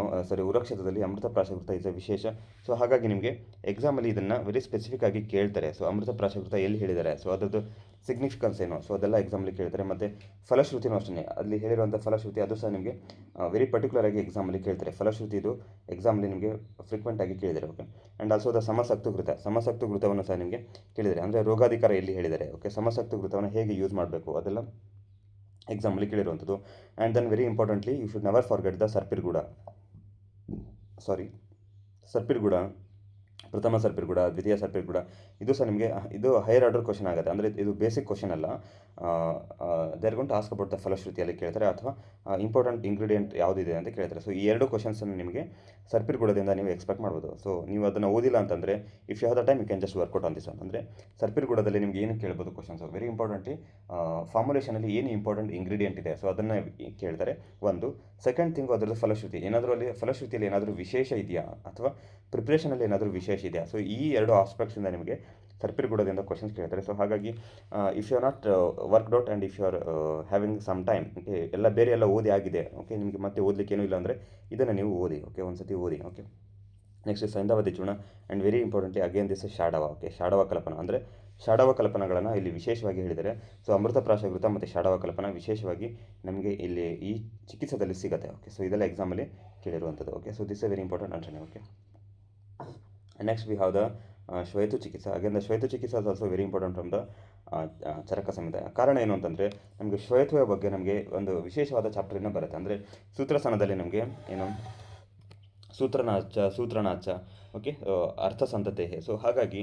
ಉರಕ್ಷೇತ್ರದಲ್ಲಿ ಅಮೃತ ಪ್ರಾಶಕೃತ ಇಸ್ ಅ ವಿಶೇಷ. ಸೊ ಹಾಗಾಗಿ ನಿಮಗೆ ಎಕ್ಸಾಮಲ್ಲಿ ಇದನ್ನು ವೆರಿ ಸ್ಪೆಸಿಫಿಕ್ ಆಗಿ ಕೇಳ್ತಾರೆ. ಸೊ ಅಮೃತ ಪ್ರಾಶಕೃತ ಎಲ್ಲಿ ಹೇಳಿದ್ದಾರೆ, ಸೊ ಅದರದ್ದು ಸಿಗ್ನಿಫಿಕೆನ್ಸ್ ಏನು, ಸೊ ಅದೆಲ್ಲ ಎಕ್ಸಾಮಲ್ಲಿ ಕೇಳ್ತಾರೆ. ಮತ್ತು ಫಲಶ್ರುತಿನೂ ಅಷ್ಟೇ, ಅಲ್ಲಿ ಹೇಳಿರುವಂಥ ಫಲಶ್ರುತಿ ಅದು ಸಹ ನಿಮಗೆ ವೆರಿ ಪರ್ಟಿಕ್ಯುಲರ್ ಆಗಿ ಎಕ್ಸಾಮಲ್ಲಿ ಕೇಳ್ತಾರೆ. ಫಲಶ್ರುತಿ ಇದು ಎಕ್ಸಾಮಲ್ಲಿ ನಿಮಗೆ ಫ್ರೀಕ್ವೆಂಟ್ ಆಗಿ ಕೇಳಿದ್ದಾರೆ. ಓಕೆ ಆ್ಯಂಡ್ ಆಲ್ಸೋ ದ ಸಮಸಕ್ತುಗೃತವನ್ನು ಸಹ ನಿಮಗೆ ಕೇಳಿದ್ದಾರೆ. ಅಂದರೆ ರೋಗಾಧಿಕಾರ ಎಲ್ಲಿ ಹೇಳಿದ್ದಾರೆ. ಓಕೆ ಸಮಸಕ್ತುಗೃತವನ್ನು ಹೇಗೆ ಯೂಸ್ ಮಾಡಬೇಕು ಅದೆಲ್ಲ ಎಕ್ಸಾಮಲ್ಲಿ ಕೇಳಿರುವಂಥದ್ದು. And then very importantly you should never forget the ಸರ್ಪಿರ್ಗೂಡ, ಪ್ರಥಮ ಸರ್ಪಿರ್ಗೂಡ, ದ್ವಿತೀಯ ಸರ್ಪಿರ್ಗೂಡ ಇದು ಸಹ ನಿಮಗೆ ಇದು ಹೈಯರ್ ಆರ್ಡರ್ ಕ್ವಶನ್ ಆಗುತ್ತೆ. ಅಂದರೆ ಇದು ಬೇಸಿಕ್ ಕ್ವಶನ್ ಅಲ್ಲ. They are going to ask about the ಫಲಶ್ರುತಿಯಲ್ಲಿ ಕೇಳ್ತಾರೆ ಅಥವಾ ಇಂಪಾರ್ಟೆಂಟ್ ಇಂಗ್ರೀಡಿಯೆಂಟ್ ಯಾವುದಿದೆ ಅಂತ ಕೇಳ್ತಾರೆ. ಸೊ ಈ ಎರಡು ಕ್ವಶನ್ಸನ್ನು ನಿಮಗೆ ಸರ್ಪಿರ್ಗೂಡದಿಂದ ನೀವು ಎಕ್ಸ್ಪೆಕ್ಟ್ ಮಾಡ್ಬೋದು. ಸೊ ನೀವು ಅದನ್ನು ಓದಿಲ್ಲ ಅಂತಂದರೆ if you have the time you can just work out on this one. ಅಂದರೆ ಸರ್ಪಿರ್ಗೂಡದಲ್ಲಿ ನಿಮ್ಗೆ ಏನು ಕೇಳ್ಬೋದು ಕ್ವಶನ್ಸ್ ವೆರಿ ಇಂಪಾರ್ಟೆಂಟ್ಲಿ ಫಾರ್ಮುಲೇಷನಲ್ಲಿ ಏನು ಇಂಪಾರ್ಟೆಂಟ್ ಇಂಗ್ರೀಡಿಯೆಂಟ್ ಇದೆ ಸೊ ಅದನ್ನು ಕೇಳ್ತಾರೆ ಒಂದು. ಸೆಕೆಂಡ್ ಥಿಂಗು ಅದರದ್ದು ಫಲಶ್ರುತಿ ಏನಾದರೂ ಅಲ್ಲಿ ಫಲಶ್ರುತಿಯಲ್ಲಿ ಏನಾದರೂ ವಿಶೇಷ ಇದೆಯಾ ಅಥವಾ ಪ್ರಿಪ್ರೇಷನಲ್ಲಿ ಏನಾದರೂ ವಿಶೇಷ ಇದೆಯಾ. ಸೊ ಈ ಎರಡು ಆಸ್ಪೆಕ್ಟ್ಸಿಂದ ನಿಮಗೆ ಸರ್ಪಿರ್ಗೂಡದಿಂದ ಕ್ವಶನ್ಸ್ ಕೇಳ್ತಾರೆ. ಸೊ ಹಾಗಾಗಿ if you are not worked out and if you are having some time okay ಎಲ್ಲ ಬೇರೆ ಎಲ್ಲ ಓದಿ ಆಗಿದೆ ಓಕೆ ನಿಮಗೆ ಮತ್ತೆ ಓದಲಿಕ್ಕೆ ಏನೂ ಇಲ್ಲ ಅಂದರೆ ಇದನ್ನು ನೀವು ಓದಿ. ಓಕೆ ಒಂದು ಸತಿ ಓದಿ. ಓಕೆ ನೆಕ್ಸ್ಟ್ ಸೈಂಧವತಿ ಚೂರ್ಣ and very importantly again this ಶಾಡವ. ಓಕೆ ಶಾಡವ ಕಲ್ಪನಾ ಅಂದರೆ ಶಾಡವ ಕಲ್ಪನಗಳನ್ನು ಇಲ್ಲಿ ವಿಶೇಷವಾಗಿ ಹೇಳಿದ್ದಾರೆ. ಸೊ ಅಮೃತ ಪ್ರಾಶಕೃತ ಮತ್ತು ಶಾಡವ ಕಲ್ಪನಾ ವಿಶೇಷವಾಗಿ ನಮಗೆ ಇಲ್ಲಿ ಈ ಚಿಕಿತ್ಸೆದಲ್ಲಿ ಸಿಗುತ್ತೆ. ಓಕೆ ಸೊ ಇದೆಲ್ಲ ಎಕ್ಸಾಮಲ್ಲಿ ಕೇಳಿರುವಂಥದ್ದು. Okay so this a very important ಅಂಶನೆ. Okay next we have the ಶ್ವೇತು ಚಿಕಿತ್ಸಾ. ಅಗೇನ್ ದ ಶ್ವೇತು ಚಿಕಿತ್ಸಾ is also very important from the Charaka Samhita. ಕಾರಣ ಏನು ಅಂತಂದರೆ ನಮಗೆ ಶ್ವೇತುವ ಬಗ್ಗೆ ನಮಗೆ ಒಂದು ವಿಶೇಷವಾದ ಚಾಪ್ಟರಿನ ಬರುತ್ತೆ. ಅಂದರೆ ಸೂತ್ರಸ್ಥಾನದಲ್ಲಿ ನಮಗೆ ಏನು ಸೂತ್ರನಾಚ ಓಕೆ ಅರ್ಥಸಂತತೆ. ಸೊ ಹಾಗಾಗಿ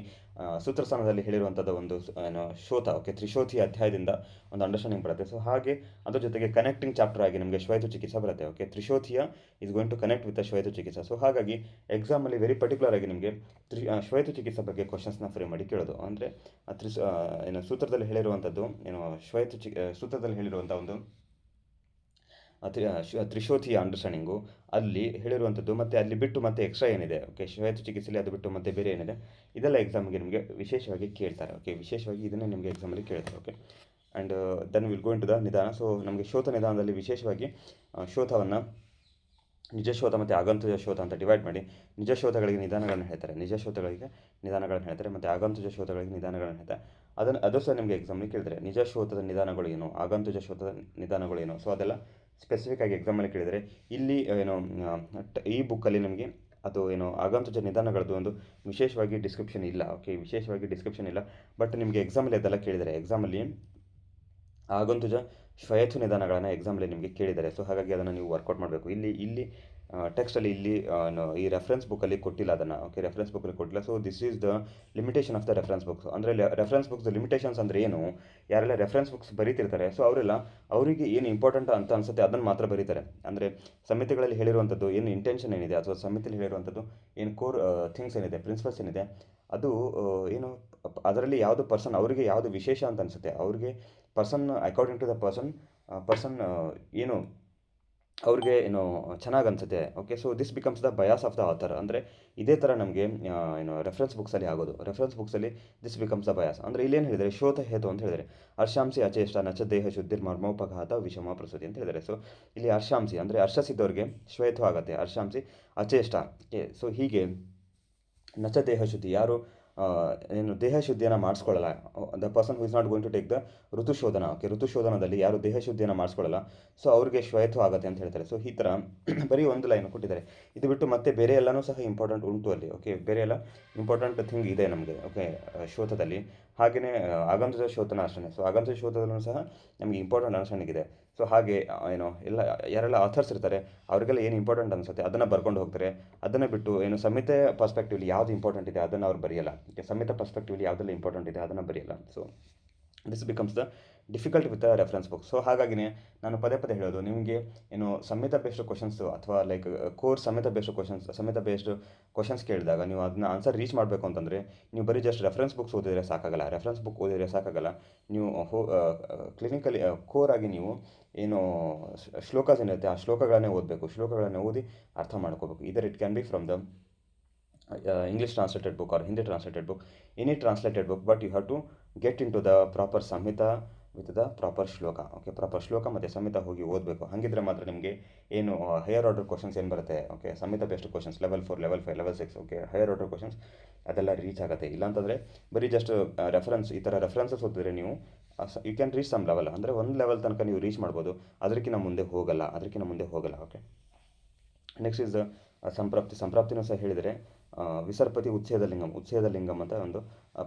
ಸೂತ್ರಸ್ಥಾನದಲ್ಲಿ ಹೇಳಿರುವಂಥದ್ದು ಒಂದು ಏನು ಶೋಥ ಓಕೆ ತ್ರಿಶೋಥಿ ಅಧ್ಯಾಯದಿಂದ ಒಂದು ಅಂಡರ್ಸ್ಟ್ಯಾಂಡಿಂಗ್ ಬರುತ್ತೆ. ಸೊ ಹಾಗೆ ಅದ್ರ ಜೊತೆಗೆ ಕನೆಕ್ಟಿಂಗ್ ಚಾಪ್ಟರ್ ಆಗಿ ನಮಗೆ ಶ್ವೇತು ಚಿಕಿತ್ಸಾ ಬರುತ್ತೆ. ಓಕೆ ತ್ರಿಶೋಥಿಯ is going to connect with the ಶ್ವೇತು ಚಿಕಿತ್ಸಾ. ಸೊ ಹಾಗಾಗಿ ಎಕ್ಸಾಮಲ್ಲಿ ವೆರಿ ಪರ್ಟಿಕ್ಯುಲರ್ ಆಗಿ ನಿಮಗೆ ಶ್ವೇತು ಚಿಕಿತ್ಸಾ ಬಗ್ಗೆ ಕ್ವಶನ್ಸ್ನ ಫ್ರೇಮ್ ಮಾಡಿ ಕೇಳೋದು. ಅಂದರೆ ಏನು ಸೂತ್ರದಲ್ಲಿ ಹೇಳಿರುವಂಥದ್ದು ಏನು ಸೂತ್ರದಲ್ಲಿ ಹೇಳಿರುವಂಥ ಒಂದು ತ್ರಿಶೋಥಿಯ ಅಂಡರ್ಸ್ಟ್ಯಾಂಡಿಂಗು ಅಲ್ಲಿ ಹೇಳಿರುವಂಥದ್ದು ಮತ್ತು ಅಲ್ಲಿ ಬಿಟ್ಟು ಮತ್ತೆ ಎಕ್ಸ್ಟ್ರಾ ಏನಿದೆ ಓಕೆ ಶ್ವೇತು ಚಿಕಿತ್ಸೆಯಲ್ಲಿ ಅದು ಬಿಟ್ಟು ಮತ್ತೆ ಬೇರೆ ಏನಿದೆ ಇದೆಲ್ಲ ಎಕ್ಸಾಮಿಗೆ ನಿಮಗೆ ವಿಶೇಷವಾಗಿ ಕೇಳ್ತಾರೆ. ಓಕೆ ವಿಶೇಷವಾಗಿ ಇದನ್ನೇ ನಿಮಗೆ ಎಕ್ಸಾಮಲ್ಲಿ ಕೇಳ್ತಾರೆ. Okay and then will go in to the nidana. So ನಮಗೆ ಶೋಥ ನಿಧಾನದಲ್ಲಿ ವಿಶೇಷವಾಗಿ ಶೋಥವನ್ನು ನಿಜಶೋಥ ಮತ್ತು ಆಗಂತುಜ ಶೋಥ ಅಂತ ಡಿವೈಡ್ ಮಾಡಿ ನಿಜಶೋಥಗಳಿಗೆ ನಿಧಾನಗಳನ್ನು ಹೇಳ್ತಾರೆ, ನಿಜಶೋಥಗಳಿಗೆ ನಿಧಾನಗಳನ್ನು ಹೇಳ್ತಾರೆ ಮತ್ತು ಆಗಂತುಜ ಶೋಥಗಳಿಗೆ ನಿಧಾನಗಳನ್ನು ಹೇಳ್ತಾರೆ. ಅದು ಸಹ ನಿಮಗೆ ಎಕ್ಸಾಮಲ್ಲಿ ಕೇಳಿದರೆ ನಿಜಶೋಥದ ನಿಧಾನಗಳು ಏನು, ಆಗಂತುಜ ಶೋಥದ ನಿಧಾನಗಳು ಏನು. ಸೊ ಅದೆಲ್ಲ ಸ್ಪೆಸಿಫಿಕ್ ಆಗಿ ಎಕ್ಸಾಮಲ್ಲಿ ಕೇಳಿದರೆ ಇಲ್ಲಿ ಏನು ಈ ಬುಕ್ಕಲ್ಲಿ ನಿಮಗೆ ಅದು ಏನು ಆಗಂತುಜ ನಿಧಾನಗಳದ್ದು ಒಂದು ವಿಶೇಷವಾಗಿ ಡಿಸ್ಕ್ರಿಪ್ಷನ್ ಇಲ್ಲ. ಓಕೆ ವಿಶೇಷವಾಗಿ ಡಿಸ್ಕ್ರಿಪ್ಷನ್ ಇಲ್ಲ, ಬಟ್ ನಿಮಗೆ ಎಕ್ಸಾಮಲ್ಲಿ ಅದೆಲ್ಲ ಕೇಳಿದರೆ ಎಕ್ಸಾಮಲ್ಲಿ ಆಗಂತುಜ ಶ್ವೇತು ನಿಧಾನಗಳನ್ನು ಎಕ್ಸಾಮಲ್ಲಿ ನಿಮಗೆ ಕೇಳಿದ್ದಾರೆ. ಸೊ ಹಾಗಾಗಿ ಅದನ್ನು ನೀವು ವರ್ಕೌಟ್ ಮಾಡಬೇಕು. ಇಲ್ಲಿ ಟೆಕ್ಸ್ಟಲ್ಲಿ ಈ ರೆಫರೆನ್ಸ್ ಬುಕ್ಕಲ್ಲಿ ಕೊಟ್ಟಿಲ್ಲ ಅದನ್ನು. ಓಕೆ ರೆಫರೆನ್ಸ್ ಬುಕ್ಕಲ್ಲಿ ಕೊಟ್ಟಿಲ್ಲ. So this is the limitation of the reference books. ಅಂದರೆ ರೆಫರೆನ್ಸ್ ಬುಕ್ಸ್ ಲಿಮಿಟೇಷನ್ಸ್ ಅಂದರೆ ಏನು, ಯಾರೆಲ್ಲ ರೆಫರೆನ್ಸ್ ಬುಕ್ಸ್ ಬರೀತಿರ್ತಾರೆ ಸೊ ಅವರಿಗೆ ಏನು ಇಂಪಾರ್ಟೆಂಟ್ ಅಂತ ಅನಿಸುತ್ತೆ ಅದನ್ನು ಮಾತ್ರ ಬರೀತಾರೆ. ಅಂದರೆ ಸಮಿತಿಗಳಲ್ಲಿ ಹೇಳಿರುವಂಥದ್ದು ಏನು ಇಂಟೆನ್ಷನ್ ಏನಿದೆ ಅಥವಾ ಸಮಿತಿಯಲ್ಲಿ ಹೇಳಿರುವಂಥದ್ದು ಏನು ಕೋರ್ ಥಿಂಗ್ಸ್ ಏನಿದೆ ಪ್ರಿನ್ಸಿಪಲ್ಸ್ ಏನಿದೆ ಅದು ಏನು ಅದರಲ್ಲಿ ಯಾವುದು ಪರ್ಸನ್ ಅವರಿಗೆ ಯಾವುದು ವಿಶೇಷ ಅಂತ ಅನಿಸುತ್ತೆ ಅವ್ರಿಗೆ person according to the person ಏನು ಅವ್ರಿಗೆ ಏನು ಚೆನ್ನಾಗಿ ಅನಿಸುತ್ತೆ. Okay so this becomes the bias of the author. ಅಂದರೆ ಇದೇ ಥರ ನಮಗೆ ಏನು ರೆಫರೆನ್ಸ್ ಬುಕ್ಸಲ್ಲಿ ಆಗೋದು. ರೆಫರೆನ್ಸ್ ಬುಕ್ಸಲ್ಲಿ ದಿಸ್ ಬಿಕಮ್ಸ್ ದ ಬಯಾಸ್. ಅಂದರೆ ಇಲ್ಲೇನು ಹೇಳಿದರೆ ಶೋಥ ಹೇತು ಅಂತ ಹೇಳಿದರೆ ಹರ್ಷಾಂಸಿ ಅಚೇಷ್ಟ ನಚ ದೇಹ ಶುದ್ಧಿರ್ ಮರ್ಮೋಪಘಾತ ವಿಷಮ ಪ್ರಸೂತಿ ಅಂತ ಹೇಳಿದರೆ. ಸೊ ಇಲ್ಲಿ ಹರ್ಷಾಂಸಿ ಅಂದರೆ ಹರ್ಷಸಿದ್ದವ್ರಿಗೆ ಶ್ವೇತ ಆಗುತ್ತೆ, ಹರ್ಷಾಂಸಿ ಅಚೇಷ್ಟ. ಸೊ ಹೀಗೆ ನಚ ದೇಹ ಶುದ್ಧಿ ಯಾರು ಏನು ದೇಹ ಶುದ್ಧಿಯನ್ನು ಮಾಡಿಸ್ಕೊಳ್ಳಲ್ಲ, the person who is not going to take the ಋತುಶೋಧನ. ಓಕೆ ಋತುಶೋಧನದಲ್ಲಿ ಯಾರು ದೇಹ ಶುದ್ಧಿಯನ್ನು ಮಾಡಿಸ್ಕೊಳ್ಳಲ್ಲ ಸೊ ಅವ್ರಿಗೆ ಶ್ವೇತ ಆಗುತ್ತೆ ಅಂತ ಹೇಳ್ತಾರೆ. ಸೊ ಈ ಥರ ಬರೀ ಒಂದು ಲೈನ್ ಕೊಟ್ಟಿದ್ದಾರೆ. ಇದು ಬಿಟ್ಟು ಮತ್ತೆ ಬೇರೆ ಎಲ್ಲನೂ ಸಹ ಇಂಪಾರ್ಟೆಂಟ್ ಉಂಟು ಅಲ್ಲಿ. ಓಕೆ ಬೇರೆ ಎಲ್ಲ ಇಂಪಾರ್ಟೆಂಟ್ ಥಿಂಗ್ ಇದೆ ನಮಗೆ ಓಕೆ ಶೋಧದಲ್ಲಿ. ಹಾಗೆಯೇ ಆಗಂತುಜ ಶೋಧನ ಅಷ್ಟೇ. ಸೊ ಆಗಂತುಜ ಶೋಧದಲ್ಲೂ ಸಹ ನಮಗೆ ಇಂಪಾರ್ಟೆಂಟ್ ಅಂಡರ್ಸ್ಟ್ಯಾಂಡಿಂಗ್ ಇದೆ. ಸೊ ಹಾಗೆ ಎಲ್ಲ ಯಾರೆಲ್ಲ ಆಥರ್ಸ್ ಇರ್ತಾರೆ ಅವರಿಗೆಲ್ಲ ಏನು ಇಂಪಾರ್ಟೆಂಟ್ ಅನಿಸುತ್ತೆ ಅದನ್ನು ಬರ್ಕೊಂಡು ಹೋಗ್ತಾರೆ. ಅದನ್ನು ಬಿಟ್ಟು ಸಂಹಿತೆ ಪರ್ಸ್ಪೆಕ್ಟಿವ್ಲಿ ಯಾವುದು ಇಂಪಾರ್ಟೆಂಟ್ ಇದೆ ಅದನ್ನು ಅವ್ರು ಬರೆಯಲ್ಲ. ಸಂಹಿತೆ ಪರ್ಸ್ಪೆಕ್ಟಿವ್ಲಿ ಯಾವುದೆಲ್ಲ ಇಂಪಾರ್ಟೆಂಟ್ ಇದೆ ಅದನ್ನು ಬರೆಯಲ್ಲ. So this becomes the difficult with the reference book. So ಹಾಗಾಗಿನೇ ನಾನು ಪದೇ ಪದೇ ಹೇಳೋದು ನಿಮಗೆ ಸಂಹಿತ ಬೇಸ್ಡ್ ಕ್ವಶನ್ಸು ಅಥವಾ ಲೈಕ್ ಕೋರ್ ಸಂಹಿತ ಬೇಸ್ಡ್ ಕ್ವಶನ್ಸ್ ಕೇಳಿದಾಗ ನೀವು ಅದನ್ನ ಆನ್ಸರ್ ರೀಚ್ ಮಾಡಬೇಕು ಅಂತಂದರೆ ನೀವು ಬರೀ ಜಸ್ಟ್ ರೆಫರೆನ್ಸ್ ಬುಕ್ಸ್ ಓದಿದರೆ ಸಾಕಾಗಲ್ಲ. ರೆಫರೆನ್ಸ್ ಬುಕ್ ಓದಿದರೆ ಸಾಕಾಗಲ್ಲ. ನೀವು ಕ್ಲಿನಿಕಲಿ ಕೋರ್ ಆಗಿ ನೀವು ಶ್ಲೋಕಾಸ್ ಏನಿರುತ್ತೆ ಆ ಶ್ಲೋಕಗಳನ್ನೇ ಓದಬೇಕು. ಶ್ಲೋಕಗಳನ್ನೇ ಓದಿ ಅರ್ಥ ಮಾಡ್ಕೋಬೇಕು. ಇದರ್ it can be from the English translated book or Hindi translated book, any translated book, but you have to get into the proper samhita with the proper shloka. Okay, proper ಶ್ಲೋಕ ಮತ್ತು ಸಂಹಿತ ಹೋಗಿ ಓದಬೇಕು. ಹಾಗಿದ್ರೆ ಮಾತ್ರ ನಿಮಗೆ ಹೈಯರ್ ಆರ್ಡರ್ ಕ್ವಶನ್ಸ್ ಏನು ಬರುತ್ತೆ, okay, ಸಂಹಿತ based questions level 4, level 5, level 6, okay, higher order questions ಅದೆಲ್ಲ ರೀಚ್ ಆಗುತ್ತೆ. ಇಲ್ಲಾಂತಂದರೆ ಬರೀ ಜಸ್ಟ್ ರೆಫರೆನ್ಸ್ ಈ ಥರ ರೆಫರೆನ್ಸಸ್ ಓದಿದ್ರೆ ನೀವು you can reach some level, ಅಂದರೆ ಒಂದು ಲೆವೆಲ್ ತನಕ ನೀವು ರೀಚ್ ಮಾಡ್ಬೋದು. ಅದಕ್ಕಿಂತ ಮುಂದೆ ಹೋಗಲ್ಲ. ಓಕೆ, ನೆಕ್ಸ್ಟ್ ಇಸ್ ಸಂಪ್ರಾಪ್ತಿನೂ ಸಹ ಹೇಳಿದರೆ ವಿಸರ್ಪತಿ ಉಚ್ಛೇದ ಲಿಂಗಂ ಅಂತ ಒಂದು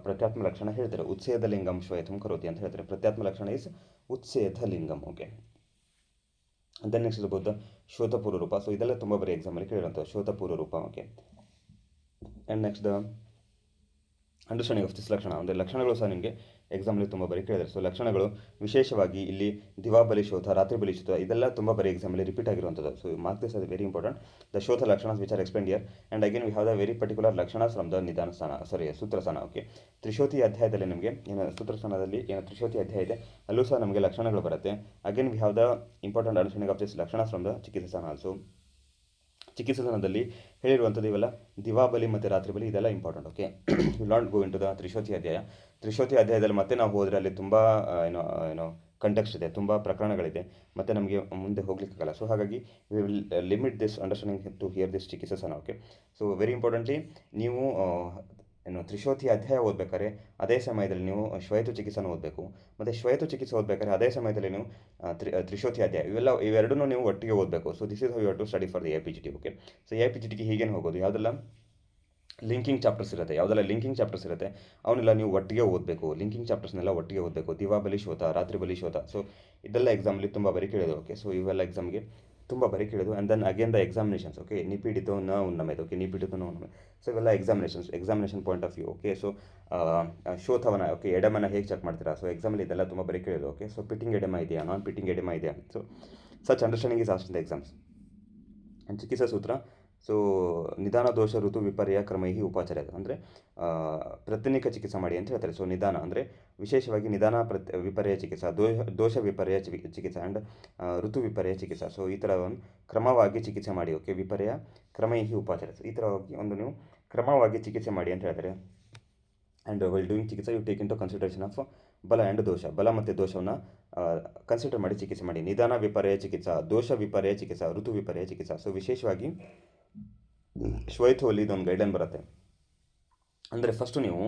ಪ್ರತ್ಯಾತ್ಮ ಲಕ್ಷಣ ಹೇಳ್ತಾರೆ. ಉಚ್ಛೇದ ಲಿಂಗಂ ಶ್ವೇತಂ ಕರೋತಿ ಅಂತ ಹೇಳ್ತಾರೆ. ಪ್ರತ್ಯಾತ್ಮ ಲಕ್ಷಣ ಇಸ್ ಉಚ್ಛೇದ ಲಿಂಗಂ. ಓಕೆ, ದೆನ್ ನೆಕ್ಸ್ಟ್ ಇಸ್ ಬೌದ್ಧ ಶ್ರೋತಪೂರ್ವ ರೂಪ. ಸೊ ಇದೆಲ್ಲ ತುಂಬ ಬರೀ ಎಕ್ಸಾಮಲ್ಲಿ ಕೇಳಿರೋಂಥ ಶ್ರೋತಪೂರ್ವ ರೂಪ. Okay, and next the understanding of this ಲಕ್ಷಣ. ಅಂದರೆ ಲಕ್ಷಣಗಳು ಸಹ ನಿಮಗೆ ಎಕ್ಸಾಮಲ್ಲಿ ತುಂಬ ಬರೀ ಕೇಳಿದ್ದಾರೆ. ಸೊ ಲಕ್ಷಣಗಳು ವಿಶೇಷವಾಗಿ ಇಲ್ಲಿ ದಿವಾಬಲಿ ಶೋಧ, ರಾತ್ರಿ ಬಲಿ ಶೋಧ ಇದೆಲ್ಲ ತುಂಬ ಬರೀ ಎಕ್ಸಾಮಲ್ಲಿ ರಿಪೀಟ್ ಆಗಿರುವಂಥದ್ದು. So mark this as very important. The ಶೋಧ ಲಕ್ಷಣಸ್ which are explained here and again we have the very particular ಲಕ್ಷಣಸ್ ಫ್ರಮ್ ದ ಸೂತ್ರಸ್ಥಾನ. ಓಕೆ, ತ್ರಿಶೋತಿ ಅಧ್ಯಾಯದಲ್ಲಿ ನಮಗೆ ಸೂತ್ರಸ್ಥಾನದಲ್ಲಿ ತ್ರಿಶೋತಿ ಅಧ್ಯಾಯ ಇದೆ, ಅಲ್ಲೂ ಸಹ ನಮಗೆ ಲಕ್ಷಣಗಳು ಬರುತ್ತೆ. Again we have the important understanding of this ಲಕ್ಷಣಸ್ ಫ್ರಮ್ ದ ಚಿಕಿತ್ಸಾನ ಆಲ್ಸೋ. ಚಿಕಿತ್ಸನದಲ್ಲಿ ಹೇಳಿರುವಂಥದ್ದು ಇವೆಲ್ಲ ದಿವಾಬಲಿ ಮತ್ತು ರಾತ್ರಿ ಬಲಿ ಇದೆಲ್ಲ ಇಂಪಾರ್ಟೆಂಟ್. Okay, will not go in to the ತ್ರಿಶೋತಿ ಅಧ್ಯಾಯದಲ್ಲಿ ಮತ್ತೆ ನಾವು ಹೋದರೆ ಅಲ್ಲಿ ತುಂಬ ಕಂಟೆಕ್ಸ್ಟ್ ಇದೆ, ತುಂಬ ಪ್ರಕರಣಗಳಿದೆ, ಮತ್ತು ನಮಗೆ ಮುಂದೆ ಹೋಗ್ಲಿಕ್ಕಾಗಲ್ಲ. ಸೊ ಹಾಗಾಗಿ we will limit this understanding to here this ಚಿಕಿತ್ಸನ. ಓಕೆ, ಸೊ ವೆರಿ ಇಂಪಾರ್ಟೆಂಟ್ಲಿ ನೀವು ತ್ರಿಶೋತಿ ಅಧ್ಯಾಯ ಓದಬೇಕಾದ್ರೆ ಅದೇ ಸಮಯದಲ್ಲಿ ನೀವು ಶ್ವೇತ ಚಿಕಿತ್ಸನ ಓದಬೇಕು. ಮತ್ತು ಶ್ವೇತ ಚಿಕಿತ್ಸೆ ಓದಬೇಕಾದ್ರೆ ಅದೇ ಸಮಯದಲ್ಲಿ ನೀವು ತ್ರಿಶೋತಿ ಅಧ್ಯಾಯ ಇವೆರಡನ್ನೂ ನೀವು ಒಟ್ಟಿಗೆ ಓದಬೇಕು. So this is how you have to study for the APGT. Okay, so APGTಗೆ ಹೀಗೇನು ಹೋಗೋದು, ಯಾವುದೆಲ್ಲ ಲಿಂಕಿಂಗ್ ಚಾಪ್ಟರ್ಸ್ ಇರುತ್ತೆ ಅವನ್ನೆಲ್ಲ ನೀವು ಒಟ್ಟಿಗೆ ಓದಬೇಕು. ಲಿಂಕಿಂಗ್ ಚಾಪ್ಟರ್ಸ್ನೆಲ್ಲ ಒಟ್ಟಿಗೆ ಓದಬೇಕು. ದಿವಾಬಲಿ ಶೋಧ, ರಾತ್ರಿ ಬಲಿ ಶೋಧ, ಸೊ ಇದೆಲ್ಲ ಎಕ್ಸಾಮಲ್ಲಿ ತುಂಬ ಬರೀ ಕೇಳೋದು. ಓಕೆ, ಸೊ ಇವೆಲ್ಲ ಎಕ್ಸಾಮ್ಗೆ ತುಂಬ ಬರೀ ಕೇಳೋದು. And then again the examinations. Okay, ನಿಪೀಡಿತೋ ನ ಉನ್ನಮೇದು. ಓಕೆ, ನಿಪೀಡಿತೋ ನ ಉನ್ನಮೇದು. ಸೊ ಇವೆಲ್ಲ examination point of view. Okay, so ಶೋಧವನ, ಓಕೆ, ಎಡೆಮನ ಹೇಗೆ ಚೆಕ್ ಮಾಡ್ತೀರಾ. ಸೊ ಎಕ್ಸಾಮಲ್ಲಿ ಇದೆಲ್ಲ ತುಂಬ ಬರೀ ಕೇಳೋದು. ಓಕೆ, ಸೊ ಪಿಟ್ಟಿಂಗ್ ಎಡೆಮ ಇದೆಯಾ, ನಾನ್ ಪಿಟ್ಟಿಂಗ್ ಎಡೆಮ ಇದೆಯಾ. So such understanding is asked in the exams. And ಚಿಕಿತ್ಸಾ ಸೂತ್ರ. ಸೊ ನಿಧಾನ ದೋಷ ಋತು ವಿಪರ್ಯ ಕ್ರಮೈಹಿ ಉಪಚಾರ, ಅಂದರೆ ಪ್ರತಿನಿಕ ಚಿಕಿತ್ಸೆ ಮಾಡಿ ಅಂತ ಹೇಳ್ತಾರೆ. ಸೊ ನಿಧಾನ ಅಂದರೆ ವಿಶೇಷವಾಗಿ ನಿಧಾನ ವಿಪರ್ಯ ಚಿಕಿತ್ಸಾ, ದೋಷ ವಿಪರ್ಯ ಚಿಕಿತ್ಸಾ ಆ್ಯಂಡ್ ಋತು ವಿಪರ್ಯ ಚಿಕಿತ್ಸಾ. ಸೊ ಈ ಥರ ಒಂದು ಕ್ರಮವಾಗಿ ಚಿಕಿತ್ಸೆ ಮಾಡಿ. ಓಕೆ, ವಿಪರ್ಯ ಕ್ರಮೈಹಿ ಉಪಚಾರ, ಈ ಥರವಾಗಿ ನೀವು ಕ್ರಮವಾಗಿ ಚಿಕಿತ್ಸೆ ಮಾಡಿ ಅಂತ ಹೇಳ್ತಾರೆ. And while doing chikitsa you take into consideration of bala and dosha. ಬಲ ಮತ್ತು ದೋಷವನ್ನು ಕನ್ಸಿಡರ್ ಮಾಡಿ ಚಿಕಿತ್ಸೆ ಮಾಡಿ. ನಿಧಾನ ವಿಪರ್ಯ ಚಿಕಿತ್ಸಾ, ದೋಷ ವಿಪರ್ಯ ಚಿಕಿತ್ಸಾ, ಋತು ವಿಪರ್ಯ ಚಿಕಿತ್ಸಾ. ಸೊ ವಿಶೇಷವಾಗಿ ಶ್ವೇತವಲ್ಲಿ ಇದೊಂದು ಗೈಡ್ಲೈನ್ ಬರುತ್ತೆ. ಅಂದರೆ ಫಸ್ಟು ನೀವು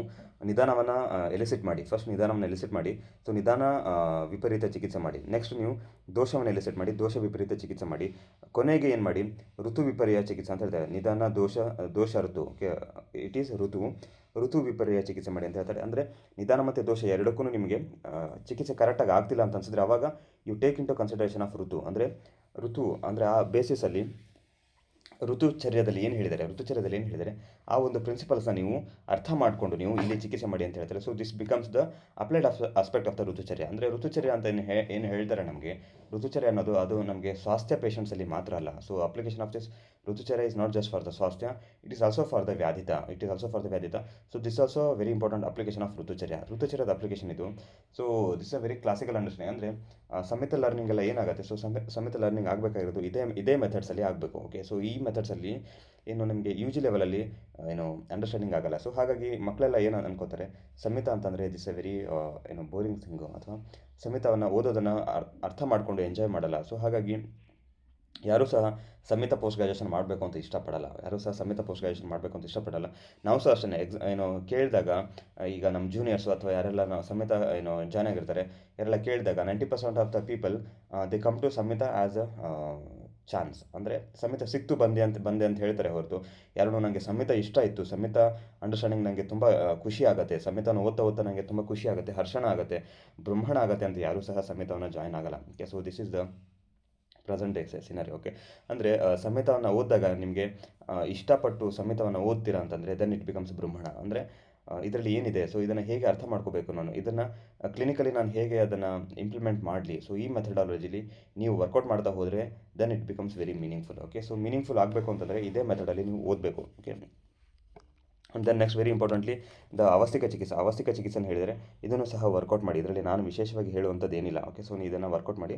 ನಿಧಾನವನ್ನು ಎಲಿಸಿಟ್ ಮಾಡಿ. ಸೊ ನಿಧಾನ ವಿಪರೀತ ಚಿಕಿತ್ಸೆ ಮಾಡಿ. ನೆಕ್ಸ್ಟ್ ನೀವು ದೋಷವನ್ನು ಎಲಿಸಿಟ್ ಮಾಡಿ, ದೋಷ ವಿಪರೀತ ಚಿಕಿತ್ಸೆ ಮಾಡಿ. ಕೊನೆಗೆ ಏನು ಮಾಡಿ, ಋತು ವಿಪರ್ಯ ಚಿಕಿತ್ಸೆ ಅಂತ ಹೇಳ್ತಾರೆ. ನಿಧಾನ ದೋಷ ಋತು, ಓಕೆ, ಇಟ್ ಈಸ್ ಋತು ವಿಪರ್ಯ ಚಿಕಿತ್ಸೆ ಮಾಡಿ ಅಂತ ಹೇಳ್ತಾರೆ. ಅಂದರೆ ನಿಧಾನ ಮತ್ತು ದೋಷ ಎರಡಕ್ಕೂ ನಿಮಗೆ ಚಿಕಿತ್ಸೆ ಕರೆಕ್ಟಾಗಿ ಆಗ್ತಿಲ್ಲ ಅಂತ ಅನಿಸಿದ್ರೆ ಆವಾಗ you take into consideration of ritu. ಅಂದರೆ ಆ ಬೇಸಿಸಲ್ಲಿ ಋತುಚರ್ಯದಲ್ಲಿ ಏನು ಹೇಳಿದ್ದಾರೆ ಆ ಒಂದು ಪ್ರಿನ್ಸಿಪಲ್ಸ್ನ ನೀವು ಅರ್ಥ ಮಾಡಿಕೊಂಡು ನೀವು ಇಲ್ಲಿ ಚಿಕಿತ್ಸೆ ಮಾಡಿ ಅಂತ ಹೇಳ್ತಾರೆ. So this becomes the applied aspect of the ಋತುಚರ್ಯ. ಅಂದರೆ ಋತುಚರ್ಯ ಅಂತ ಏನು ಹೇಳ್ತಾರೆ ನಮಗೆ, ಋತುಚರ್ಯ ಅನ್ನೋದು ಅದು ನಮಗೆ ಸ್ವಾಸ್ಥ್ಯ ಪೇಷಂಟ್ಸಲ್ಲಿ ಮಾತ್ರ ಅಲ್ಲ. ಸೊ ಅಪ್ಲಿಕೇಶನ್ ಆಫ್ ದಿಸ್ ಋತುಚರ್ಯ is not just for the ಸ್ವಾಸ್ಥ್ಯ, it is also for the ವ್ಯಾಧಿತ. So this also very important application of ಋತುಚರ್ಯದ ಅಪ್ಲಿಕೇಶನ್ ಇದು. So this a very classical understanding. ಅಂದರೆ ಸಂಹಿತ ಲರ್ನಿಂಗ್ ಎಲ್ಲ ಏನಾಗುತ್ತೆ, ಸೊ ಸಂಹಿತ ಲರ್ನಿಂಗ್ ಆಗಬೇಕಾಗಿರೋದು ಇದೇ ಮೆಥಡ್ಸಲ್ಲಿ ಆಗಬೇಕು. ಓಕೆ, ಸೊ ಈ ಮೆಥಡ್ಸಲ್ಲಿ ನಿಮಗೆ UG ಲೆವೆಲಲ್ಲಿ ಅಂಡರ್ಸ್ಟ್ಯಾಂಡಿಂಗ್ ಆಗಲ್ಲ. ಸೊ ಹಾಗಾಗಿ ಮಕ್ಕಳೆಲ್ಲ ಏನು ಅನ್ಕೋತಾರೆ, ಸಂಹಿತ ಅಂತಂದರೆ this a very boring thing, ಅಥವಾ ಸಂಹಿತವನ್ನು ಓದೋದನ್ನು ಅರ್ಥ ಮಾಡಿಕೊಂಡು ಎಂಜಾಯ್ ಮಾಡಲ್ಲ. ಸೊ ಹಾಗಾಗಿ ಯಾರೂ ಸಹ ಸಂಹಿತ ಪೋಸ್ಟ್ ಗ್ರ್ಯಾಜುಯೇಷನ್ ಮಾಡಬೇಕು ಅಂತ ಇಷ್ಟಪಡಲ್ಲ. ನಾವು ಸಹ ಅಷ್ಟೇ ಕೇಳಿದಾಗ ಈಗ ನಮ್ಮ ಜೂನಿಯರ್ಸು ಅಥವಾ ಯಾರೆಲ್ಲ ನಾವು ಸಂಹಿತ ಜಾಯ್ನ್ ಆಗಿರ್ತಾರೆ, ಯಾರೆಲ್ಲ ಕೇಳಿದಾಗ 90% of the people they come to ಸಂಹಿತ ಆ್ಯಸ್ ಅ ಚಾನ್ಸ್. ಅಂದರೆ ಸಂಹಿತ ಸಿಕ್ತು ಬಂದೆ ಅಂತ ಹೇಳ್ತಾರೆ ಹೊರತು, ಯಾರು ನನಗೆ ಸಂಹಿತ ಇಷ್ಟ ಇತ್ತು, ಸಂಹಿತ ಅಂಡರ್ಸ್ಟ್ಯಾಂಡಿಂಗ್ ನನಗೆ ತುಂಬ ಖುಷಿ ಆಗುತ್ತೆ, ಸಂಹಿತನ ಓದ್ತಾ ನನಗೆ ತುಂಬ ಖುಷಿ ಆಗುತ್ತೆ, ಹರ್ಷಣ ಆಗುತ್ತೆ, ಬ್ರಹ್ಮಣ ಆಗುತ್ತೆ ಅಂತ ಯಾರೂ ಸಹ ಸಂಹಿತವನ್ನು ಜಾಯ್ನ್ ಆಗಲ್ಲ. Okay, so this is the present day scenery. Okay, ಅಂದರೆ ಸಂಹಿತವನ್ನು ಓದಿದಾಗ ನಿಮಗೆ ಇಷ್ಟಪಟ್ಟು ಸಂಹಿತವನ್ನು ಓದ್ತೀರಾ ಅಂತಂದರೆ ದೆನ್ ಇಟ್ ಬಿಕಮ್ಸ್ ಬ್ರಹ್ಮಣ. ಅಂದರೆ ಇದರಲ್ಲಿ ಏನಿದೆ, ಸೊ ಇದನ್ನು ಹೇಗೆ ಅರ್ಥ ಮಾಡ್ಕೋಬೇಕು, ನಾನು ಇದನ್ನು ಕ್ಲಿನಿಕಲಿ ನಾನು ಹೇಗೆ ಅದನ್ನು ಇಂಪ್ಲಿಮೆಂಟ್ ಮಾಡಲಿ, ಸೊ ಈ ಮೆಥಡಾಲಜಿಲಿ ನೀವು ವರ್ಕೌಟ್ ಮಾಡ್ತಾ ಹೋದರೆ then it becomes very meaningful. Okay, so meaningful ಆಗಬೇಕು ಅಂತಂದರೆ ಇದೇ ಮೆಥಡಲ್ಲಿ ನೀವು ಓದಬೇಕು. Okay, and then next very importantly the ಅವಸ್ಥಿಕ ಚಿಕಿತ್ಸೆ ಹೇಳಿದರೆ ಇದನ್ನು ಸಹ ವರ್ಕೌಟ್ ಮಾಡಿ. ಇದರಲ್ಲಿ ನಾನು ವಿಶೇಷವಾಗಿ ಹೇಳುವಂಥದ್ದು ಏನಿಲ್ಲ. ಓಕೆ, ಸೊ ನೀವು ಇದನ್ನು ವರ್ಕೌಟ್ ಮಾಡಿ.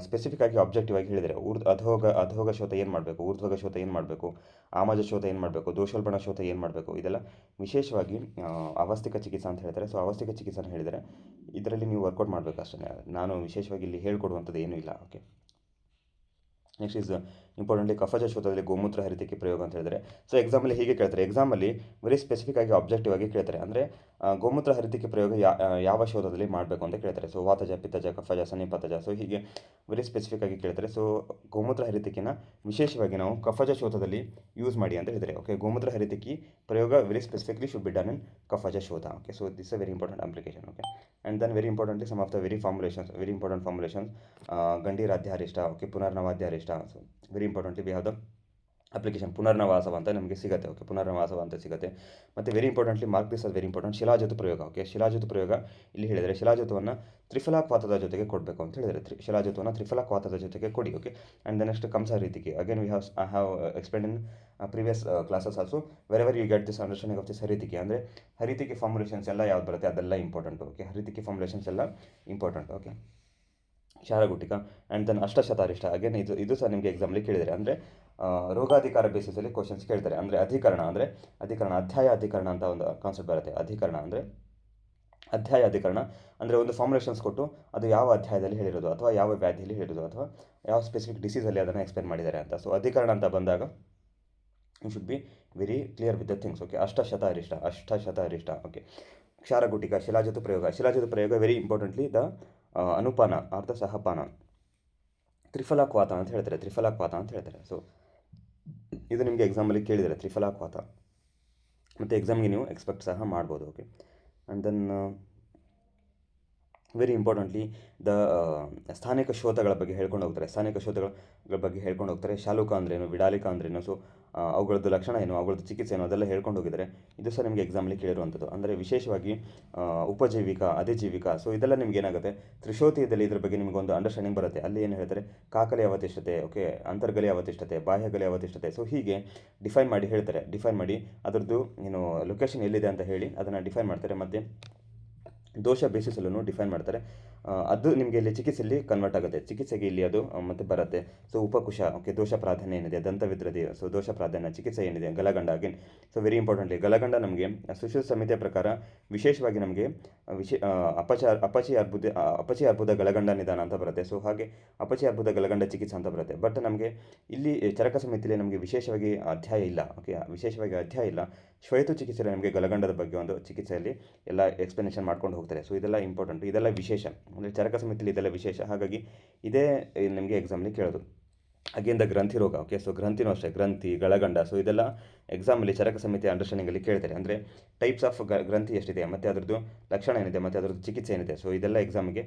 ಸ್ಪೆಸಿಫಿಕ್ ಆಗಿ ಆಬ್ಜೆಕ್ಟಿವ್ ಆಗಿ ಹೇಳಿದರೆ ಅಧೋಗ ಶೋಥ ಏನು ಮಾಡಬೇಕು, ಊರ್ಧ್ವಗ ಶೋಥ ಏನು ಮಾಡಬೇಕು, ಆಮಜ ಶೋಥ ಏನು ಮಾಡಬೇಕು, ದೋಷೋಲ್ಬಣ ಶೋಥ ಏನು ಮಾಡಬೇಕು, ಇದೆಲ್ಲ ವಿಶೇಷವಾಗಿ ಅವಸ್ಥಿಕ ಚಿಕಿತ್ಸೆ ಅಂತ ಹೇಳ್ತಾರೆ. ಸೊ ಅವಸ್ಥಿಕ ಚಿಕಿತ್ಸೆ ಅಂತ ಹೇಳಿದರೆ ಇದರಲ್ಲಿ ನೀವು ವರ್ಕೌಟ್ ಮಾಡಬೇಕು ಅಷ್ಟೇ, ನಾನು ವಿಶೇಷವಾಗಿ ಇಲ್ಲಿ ಹೇಳ್ಕೊಡುವಂಥದ್ದು ಏನೂ ಇಲ್ಲ. ಓಕೆ, ನೆಕ್ಸ್ಟ್ ಈಸ್ ಇಂಪಾರ್ಟೆಂಟ್ಲಿ ಕಫಜ ಶೋಧದಲ್ಲಿ ಗೋಮೂತ್ರ ಹರಿತಿಕೆ ಪ್ರಯೋಗ ಅಂತ ಹೇಳಿದರೆ, ಸೊ ಎಕ್ಸಾಮಲ್ಲಿ ಹೀಗೆ ಕೇಳ್ತಾರೆ. ಎಕ್ಸಾಮಲ್ಲಿ ವೆರಿ ಸ್ಪೆಸಿಫಿಕ್ ಆಗಿ ಆಬ್ಜೆಕ್ಟಿವ್ ಆಗಿ ಕೇಳ್ತಾರೆ. ಅಂದರೆ ಗೋಮೂತ್ರ ಹರಿತಿಕೆ ಪ್ರಯೋಗ ಯಾವ ಶೋಧದಲ್ಲಿ ಮಾಡಬೇಕು ಅಂತ ಕೇಳ್ತಾರೆ. ಸೊ ವಾತಜ, ಪಿತ್ತಜ, ಕಫಜ, ಸನ್ನಿಪತಜ, ಸೊ ಹೀಗೆ ವೆರಿ ಸ್ಪೆಸಿಫಿಕ್ ಆಗಿ ಕೇಳ್ತಾರೆ. ಸೊ ಗೋಮೂತ್ರ ಹರಿತಿಕೆನ ವಿಶೇಷವಾಗಿ ನಾವು ಕಫಜ ಶೋಧದಲ್ಲಿ ಯೂಸ್ ಮಾಡಿ ಅಂತ ಹೇಳಿದರೆ. ಓಕೆ, ಗೋಮೂತ್ರ ಹರಿತಿಕೆ ಪ್ರಯೋಗ very specifically should be done in ಕಫಜ ಶೋಧ. Okay, so this a very important application. Okay, and then very importantly some of the very important formulations, ಗಂಡೀರಾಧ್ಯಾರಿಷ್ಟ, ಓಕೆ, ಪುನರ್ನವಾಧ್ಯಾರಿಷ್ಟ. So very importantly we have the application ಪುನರ್ನವಾಸವ ಅಂತ ನಮಗೆ ಸಿಗುತ್ತೆ. Okay, ಪುನರ್ನವಾಸವ ಅಂತ ಸಿಗುತ್ತೆ. ಮತ್ತು very importantly mark this as very important ಶಿಲಾಜತು ಪ್ರಯೋಗ. ಓಕೆ, ಶಿಲಾಜತು ಪ್ರಯೋಗ ಇಲ್ಲಿ ಹೇಳಿದರೆ ಶಿಲಾಜತವನ್ನು ತ್ರಿಫಲಾಕ್ವಾತದ ಜೊತೆಗೆ ಕೊಡಬೇಕು ಅಂತ ಹೇಳಿದರೆ ಶಿಲಾಜತವನ್ನು ತ್ರಿಫಲಾಕ್ವಾತದ ಜೊತೆಗೆ ಕೊಡಿ. Okay, and the next comes ಹರಿತಿಕೆ again we have explain in previous classes also wherever you get this understanding of this ಹರಿತಿಕೆ. ಅಂದರೆ ಹರಿತಿಕೆ ಫಾರ್ಮುಲೇಷನ್ಸ್ ಎಲ್ಲ ಯಾವ್ದು ಬರುತ್ತೆ ಅದೆಲ್ಲ ಇಂಪಾರ್ಟೆಂಟು. ಓಕೆ, ಹರಿತಿಕೆ ಫಾರ್ಮುಲೇಷನ್ಸ್ ಎಲ್ಲ ಇಂಪಾರ್ಟೆಂಟ್. ಓಕೆ, ಕ್ಷಾರಗುಟಿಕ ಆ್ಯಂಡ್ ದೆನ್ ಅಷ್ಟಶತಾರಿಷ್ಟ ಅಗೇನ್ ಇದು ಸಹ ನಿಮಗೆ ಎಕ್ಸಾಮಲ್ಲಿ ಕೇಳಿದರೆ. ಅಂದರೆ ರೋಗಾಧಿಕಾರ ಬೇಸಿಸಲ್ಲಿ ಕ್ವಶನ್ಸ್ ಕೇಳ್ತಾರೆ. ಅಂದರೆ ಅಧಿಕರಣ ಅಧ್ಯಾಯ ಅಧಿಕರಣ ಅಂತ ಒಂದು ಕಾನ್ಸೆಪ್ಟ್ ಬರುತ್ತೆ. ಅಧಿಕರಣ ಅಂದರೆ ಅಧ್ಯಾಯ ಅಧಿಕರಣ ಅಂದರೆ ಒಂದು ಫಾರ್ಮುಲೇಷನ್ಸ್ ಕೊಟ್ಟು ಅದು ಯಾವ ಅಧ್ಯಾಯದಲ್ಲಿ ಹೇಳಿರೋದು, ಅಥವಾ ಯಾವ ವ್ಯಾಧಿಯಲ್ಲಿ ಹೇಳಿರೋದು, ಅಥವಾ ಯಾವ ಸ್ಪೆಸಿಫಿಕ್ ಡಿಸೀಸಲ್ಲಿ ಅದನ್ನು ಎಕ್ಸ್ಪ್ಲೇನ್ ಮಾಡಿದ್ದಾರೆ ಅಂತ. ಸೊ ಅಧಿಕರಣ ಅಂತ ಬಂದಾಗ you should be very clear with the things. Okay, ಅಷ್ಟಶತಾರಿಷ್ಟ. ಓಕೆ, ಕ್ಷಾರಗುಟಿಕ, ಶಿಲಾಜತು ಪ್ರಯೋಗ ವೆರಿ ಇಂಪಾರ್ಟೆಂಟ್ಲಿ ದ ಅನುಪಾನ ಅರ್ಥ ಸಹಪಾನ, ತ್ರಿಫಲಾಕ್ವಾತ ಅಂತ ಹೇಳ್ತಾರೆ. ಸೊ ಇದು ನಿಮಗೆ ಎಕ್ಸಾಮಲ್ಲಿ ಕೇಳಿದರೆ ತ್ರಿಫಲಾಕ್ವಾತ, ಮತ್ತು ಎಕ್ಸಾಮ್ಗೆ ನೀವು ಎಕ್ಸ್ಪೆಕ್ಟ್ ಸಹ ಮಾಡ್ಬೋದು. Okay, and then very importantly the ಸ್ಥಾನಿಕ ಶೋಧಗಳ ಬಗ್ಗೆ ಹೇಳ್ಕೊಂಡು ಹೋಗ್ತಾರೆ. ಶಾಲುಕ ಅಂದ್ರೇನು, ವಿಡಾಲಿಕ ಅಂದ್ರೇನು, ಸೊ ಅವುಗಳದ್ದು ಲಕ್ಷಣ ಏನು, ಅವುಗಳದ್ದು ಚಿಕಿತ್ಸೆ ಏನು, ಅದೆಲ್ಲ ಹೇಳ್ಕೊಂಡು ಹೋಗಿದ್ದಾರೆ. ಇದು ಸಹ ನಿಮಗೆ ಎಕ್ಸಾಮಲ್ಲಿ ಕೇಳಿರುವಂಥದ್ದು. ಅಂದರೆ ವಿಶೇಷವಾಗಿ ಉಪಜೀವಿಕ, ಅಧಿಜೀವಿಕ, ಸೊ ಇದೆಲ್ಲ ನಿಮ್ಗೆ ಏನಾಗುತ್ತೆ ತ್ರಿಶೋತಿಯಲ್ಲಿ ಇದ್ರ ಬಗ್ಗೆ ನಿಮಗೊಂದು ಅಂಡರ್ಸ್ಟ್ಯಾಂಡಿಂಗ್ ಬರುತ್ತೆ. ಅಲ್ಲಿ ಏನು ಹೇಳ್ತಾರೆ, ಕಾಕಲೆ ಅವತಿಷ್ಠತೆ, ಓಕೆ, ಅಂತರ್ಗಲೆ ಅವತಿಷ್ಠತೆ, ಬಾಹ್ಯಗಲೆ ಅವತಿಷ್ಠತೆ, ಸೊ ಹೀಗೆ ಡಿಫೈನ್ ಮಾಡಿ ಅದರದ್ದು ಏನು ಲೊಕೇಶನ್ ಎಲ್ಲಿದೆ ಅಂತ ಹೇಳಿ ಅದನ್ನು ಡಿಫೈನ್ ಮಾಡ್ತಾರೆ. ಮತ್ತು ದೋಷ ಬೇಸಿಸಲ್ಲೂ ಡಿಫೈನ್ ಮಾಡ್ತಾರೆ. ಅದು ನಿಮಗೆ ಇಲ್ಲಿ ಚಿಕಿತ್ಸೆಯಲ್ಲಿ ಕನ್ವರ್ಟ್ ಆಗುತ್ತೆ, ಚಿಕಿತ್ಸೆಗೆ ಇಲ್ಲಿ ಅದು ಮತ್ತೆ ಬರುತ್ತೆ. ಸೊ ಉಪಕುಶ, ಓಕೆ, ದೋಷ ಪ್ರಾಧಾನ್ಯ ಏನಿದೆ, ದಂತವಿದ್ರದಿ, ಸೊ ದೋಷ ಪ್ರಾಧಾನ್ಯ, ಚಿಕಿತ್ಸೆ ಏನಿದೆ, ಗಲಗಂಡ ಅಗೇನ್. ಸೊ ವೆರಿ ಇಂಪಾರ್ಟೆಂಟ್ಲಿ ಗಲಗಂಡ ನಮಗೆ ಸುಶ್ರುತ ಸಂಹಿತೆಯ ಪ್ರಕಾರ ವಿಶೇಷವಾಗಿ ನಮಗೆ ಅಪಚಿ ಅರ್ಬುದ ಗಲಗಂಡ ನಿಧಾನ ಅಂತ ಬರುತ್ತೆ. ಸೊ ಹಾಗೆ ಅಪಚಿ ಅರ್ಬುದ ಗಲಗಂಡ ಚಿಕಿತ್ಸೆ ಅಂತ ಬರುತ್ತೆ. ಬಟ್ ನಮಗೆ ಇಲ್ಲಿ ಚರಕ ಸಮಿತಿಯಲ್ಲಿ ನಮಗೆ ವಿಶೇಷವಾಗಿ ಅಧ್ಯಾಯ ಇಲ್ಲ. ಓಕೆ, ವಿಶೇಷವಾಗಿ ಅಧ್ಯಾಯ ಇಲ್ಲ. ಶ್ವೇತು ಚಿಕಿತ್ಸೆಯಲ್ಲಿ ನಮಗೆ ಗಲಗಂಡದ ಬಗ್ಗೆ ಒಂದು ಚಿಕಿತ್ಸೆಯಲ್ಲಿ ಎಲ್ಲ ಎಕ್ಸ್ಪ್ಲನೇಷನ್ ಮಾಡ್ಕೊಂಡು ಹೋಗ್ತಾರೆ. ಸೊ ಇದೆಲ್ಲ ಇಂಪಾರ್ಟೆಂಟು, ಇದೆಲ್ಲ ವಿಶೇಷ. ಅಂದರೆ ಚರಕ ಸಮಿತಿಯಲ್ಲಿ ಇದೆಲ್ಲ ವಿಶೇಷ. ಹಾಗಾಗಿ ಇದೇ ನಿಮಗೆ ಎಕ್ಸಾಮಲ್ಲಿ ಕೇಳೋದು. ಅಗೇನ್ ಗ್ರಂಥಿ ರೋಗ. ಓಕೆ, ಸೊ ಗ್ರಂಥಿನೂ ಅಷ್ಟೇ, ಗ್ರಂಥಿ, ಗಳಗಂಡ, ಸೊ ಇದೆಲ್ಲ ಎಕ್ಸಾಮಲ್ಲಿ ಚರಕ ಸಮಿತಿ ಅಂಡರ್ಸ್ಟ್ಯಾಂಡಿಂಗಲ್ಲಿ ಕೇಳ್ತಾರೆ. ಅಂದರೆ ಟೈಪ್ಸ್ ಆಫ್ ಗ್ರಂಥಿ ಎಷ್ಟಿದೆ, ಮತ್ತು ಅದರದ್ದು ಲಕ್ಷಣ ಏನಿದೆ, ಮತ್ತು ಅದರದ್ದು ಚಿಕಿತ್ಸೆ ಏನಿದೆ, ಸೊ ಇದೆಲ್ಲ ಎಕ್ಸಾಮಿಗೆ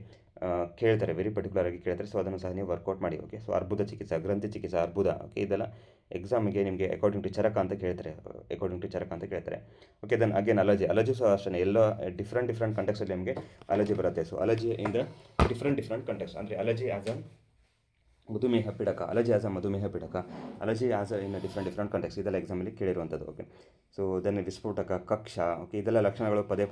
ಕೇಳ್ತಾರೆ, ವೆರಿ ಪರ್ಟಿಕ್ಯುಲರ್ ಆಗಿ ಕೇಳ್ತಾರೆ. ಸೊ ಅದನ್ನು ಸಹ ನೀವು ವರ್ಕೌಟ್ ಮಾಡಿ. ಓಕೆ, ಸೊ ಅರ್ಬುದ ಚಿಕಿತ್ಸೆ, ಗ್ರಂಥಿ ಚಿಕಿತ್ಸೆ, ಅರ್ಬುದ, ಓಕೆ, ಇದೆಲ್ಲ ಎಕ್ಸಾಮಿಗೆ ನಿಮಗೆ ಅಕಾರ್ಡಿಂಗ್ ಟು ಚರಕ ಅಂತ ಕೇಳ್ತಾರೆ. ಓಕೆ, ದೆನ್ ಅಗೇನ್ ಅಲರ್ಜಿ ಸಹ ಅಷ್ಟೇ, ಎಲ್ಲ ಡಿಫ್ರೆಂಟ್ ಕಂಟೆಕ್ಸಲ್ಲಿ ನಿಮಗೆ ಅಲರ್ಜಿ ಬರುತ್ತೆ. So allergy in the different context, ಅಂದರೆ ಅಲರ್ಜಿ ಆಸ್ ಅ ಮಧುಮೇಹ ಪಿಡಕ, allergy as a in different context, ಇದೆಲ್ಲ ಎಕ್ಸಾಮಲ್ಲಿ ಕೇಳಿರುವಂಥದ್ದು. ಓಕೆ, ಸೊ ದೆನ್ ವಿಸ್ಫೋಟಕ, ಕಕ್ಷ, ಓಕೆ, ಇದೆಲ್ಲ ಲಕ್ಷಣಗಳು ಪದೇ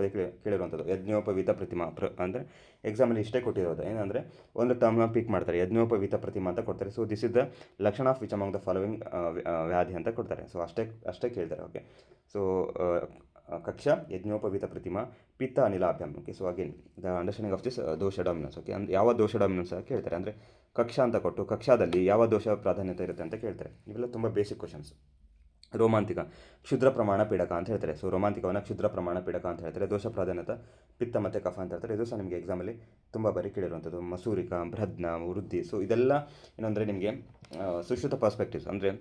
ಕೇಳಿರುವಂಥದ್ದು. ಯಜ್ಞೋಪವೀತ ಪ್ರತಿಮಾ ಅಂದರೆ ಎಕ್ಸಾಮಲ್ಲಿ ಇಷ್ಟೇ ಕೊಟ್ಟಿರೋದು. ಏನಂದರೆ ಒಂದು ಟರ್ಮ್ನ ಪಿಕ್ ಮಾಡ್ತಾರೆ, ಯಜ್ಞೋಪವೀತ ಪ್ರತಿಮಾ ಅಂತ ಕೊಡ್ತಾರೆ. ಸೊ ದಿಸ್ ಇಸ್ ದ ಲಕ್ಷಣ of which among the following ವ್ಯಾಧಿ ಅಂತ ಕೊಡ್ತಾರೆ. ಸೊ ಅಷ್ಟೇ ಕೇಳ್ತಾರೆ. ಓಕೆ, ಸೊ ಕಕ್ಷ, ಯಜ್ಞೋಪವೀತ ಪ್ರತಿಮಾ, ಪಿತ್ತ ಅನಿಲಾಭ್ಯಂ. Okay, so again the understanding of this dosha dominance. Okay, ಅಂದರೆ ಯಾವ ದೋಷ ಡಾಮಿನೆನ್ಸ್ ಸಹ ಕೇಳ್ತಾರೆ. ಅಂದರೆ ಕಕ್ಷ ಅಂತ ಕೊಟ್ಟು ಕಕ್ಷಾದಲ್ಲಿ ಯಾವ ದೋಷ ಪ್ರಾಧಾನ್ಯತೆ ಇರುತ್ತೆ ಅಂತ ಕೇಳ್ತಾರೆ. ಇವೆಲ್ಲ ತುಂಬ ಬೇಸಿಕ್ ಕ್ವಶನ್ಸ್. ರೋಮಾಂತಿಕ ಕ್ಷುದ್ರ ಪ್ರಮಾಣ ಪೀಡಕ ಅಂತ ಹೇಳ್ತಾರೆ. ಸೊ ರೋಮಾಂತಿಕವನ್ನು ಕ್ಷುದ್ರ ಪ್ರಮಾಣ ಪೀಡಕ ಅಂತ ಹೇಳ್ತಾರೆ. ದೋಷ ಪ್ರಾಧಾನ್ಯತ ಪಿತ್ತ ಮತ್ತು ಕಫ ಅಂತ ಹೇಳ್ತಾರೆ. ಇದು ಸಹ ನಿಮಗೆ ಎಕ್ಸಾಮಲ್ಲಿ ತುಂಬ ಬಾರಿ ಕೇಳಿರುವಂಥದ್ದು. ಮಸೂರಿಕ, ಬೃಹದ್ನ, ವೃದ್ಧಿ. ಸೊ ಇದೆಲ್ಲ ಏನಂದರೆ ನಿಮಗೆ ಸುಶ್ರುತ ಪರ್ಸ್ಪೆಕ್ಟಿವ್ಸ್, ಅಂದರೆ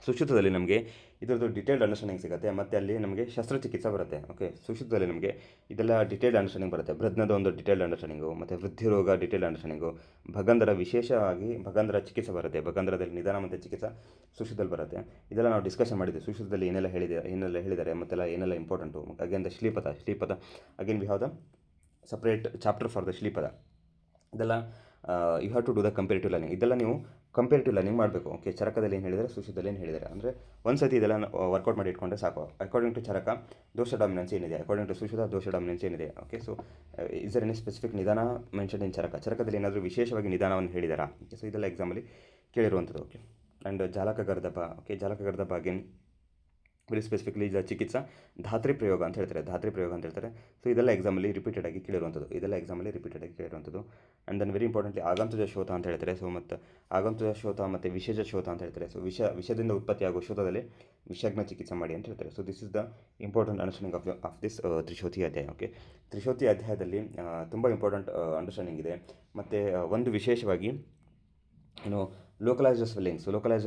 ಸುಶ್ರುತದಲ್ಲಿ ನಮಗೆ ಇದರದ್ದು ಡಿಟೇಲ್ಡ್ ಅಂಡರ್ಸ್ಟ್ಯಾಂಡಿಂಗ್ ಸಿಗುತ್ತೆ. ಮತ್ತು ಅಲ್ಲಿ ನಮಗೆ ಶಸ್ತ್ರಚಿಕಿತ್ಸೆ ಬರುತ್ತೆ. ಓಕೆ, ಸುಶ್ರುತದಲ್ಲಿ ನಮಗೆ ಇದೆಲ್ಲ ಡಿಟೇಲ್ಡ್ ಅಂಡರ್ಸ್ಟ್ಯಾಂಡಿಂಗ್ ಬರುತ್ತೆ. ಬೃಹದ್ನದ ಒಂದು ಡಿಟೇಲ್ಡ್ ಅಂಡರ್ಸ್ಟ್ಯಾಂಡಿಂಗು, ಮತ್ತು ವೃದ್ಧಿ ರೋಗ ಡಿಟೇಲ್ಡ್ ಅಂಡರ್ಸ್ಟ್ಯಾಂಡಿಂಗು, ಭಗಂಧರ ವಿಶೇಷವಾಗಿ ಭಗಂಧರ ಚಿಕಿತ್ಸೆ ಬರುತ್ತೆ. ಭಗಂಧರದಲ್ಲಿ ನಿಧಾನ ಮತ್ತು ಚಿಕಿತ್ಸೆ ಸುಶ್ರುತದಲ್ಲಿ ಬರುತ್ತೆ. ಇದೆಲ್ಲ ನಾವು ಡಿಸ್ಕಷನ್ ಮಾಡಿದ್ದೆ. ಸುಶ್ರುತದಲ್ಲಿ ಏನೆಲ್ಲ ಹೇಳಿದ್ದಾರೆ ಮತ್ತೆಲ್ಲ ಏನೆಲ್ಲ ಇಂಪಾರ್ಟೆಂಟು. ಅಗೇನ್ ದ ಶ್ಲೀಪದ again we have the separate chapter for the ಶ್ಲೀಪದ. ಇದೆಲ್ಲ you have to do the comparative learning. ಇದೆಲ್ಲ ನೀವು ಕಂಪೇರಿಟಿವ್ ಲರ್ನಿಂಗ್ ಮಾಡಬೇಕು. ಓಕೆ, ಚರಕದಲ್ಲಿ ಏನು ಹೇಳಿದರೆ, ಸುಶ್ರುತದಲ್ಲಿ ಏನು ಹೇಳಿದ್ದಾರೆ ಅಂದರೆ ಒಂದು ಸತಿ ಇದೆಲ್ಲ ವರ್ಕೌಟ್ ಮಾಡಿ ಇಟ್ಕೊಂಡ್ರೆ ಸಾಕು. ಅಕಾರ್ಡಿಂಗ್ ಟು ಚರಕ ದೋಷ ಡಾಮಿನೆನ್ಸ್ ಏನಿದೆ, according to Sushruta dosha dominance ಏನಿದೆ. Okay, so is there any specific nidana mention in ಚರಕದಲ್ಲಿ ಏನಾದರೂ ವಿಶೇಷವಾಗಿ ನಿಧಾನವನ್ನು ಹೇಳಿದಾರಾ? ಓಕೆ, ಸೊ ಇದೆಲ್ಲ ಎಕ್ಸಾಮಲ್ಲಿ ಕೇಳಿರುವಂಥದ್ದು. ಓಕೆ, ಆ್ಯಂಡ್ ಜಾಲಕ ಗರ್ದಭ. ಓಕೆ, ಜಾಲಕ ಗರ್ದಭ ಅಗೇನ್ ವೆರಿ ಸ್ಪೆಸಿಫಿಕ್ಲಿ ಇದು ಚಿಕಿತ್ಸಾ ಧಾತ್ರಿ ಪ್ರಯೋಗ ಅಂತ ಹೇಳ್ತಾರೆ. ಸೊ ಇದೆಲ್ಲ ಎಕ್ಸಾಮಲ್ಲಿ ರಿಪೀಟೆಡ್ ಆಗಿ ಕೇಳಿರುವಂಥದ್ದು. ಆ್ಯಂಡ್ ದೆನ್ ವೆರಿ ಇಂಪಾರ್ಟೆಂಟ್ಲಿ ಆಗಂತುಜ ಶೋಥ ಅಂತ ಹೇಳ್ತಾರೆ. ಸೊ ಮತ್ತು ಆಗಂತುಜ ಶೋಥ ಮತ್ತು ವಿಷಜ ಶೋಥ ಅಂತ ಹೇಳ್ತಾರೆ. ಸೊ ವಿಷದಿಂದ ಉತ್ಪತ್ತಿಯಾಗುವ ಶೋಥದಲ್ಲಿ ವಿಷಜ್ಞ ಚಿಕಿತ್ಸೆ ಮಾಡಿ ಅಂತ ಹೇಳ್ತಾರೆ. So this is the important understanding of this ತ್ರಿಶೋತಿ ಅಧ್ಯಾಯ. ಓಕೆ, ತ್ರಿಶೋತಿ ಅಧ್ಯಾಯದಲ್ಲಿ ತುಂಬ ಇಂಪಾರ್ಟೆಂಟ್ ಅಂಡರ್ಸ್ಟ್ಯಾಂಡಿಂಗ್ ಇದೆ. ಮತ್ತು ಒಂದು ವಿಶೇಷವಾಗಿ ಲೋಕಲೈಸ್ಡ್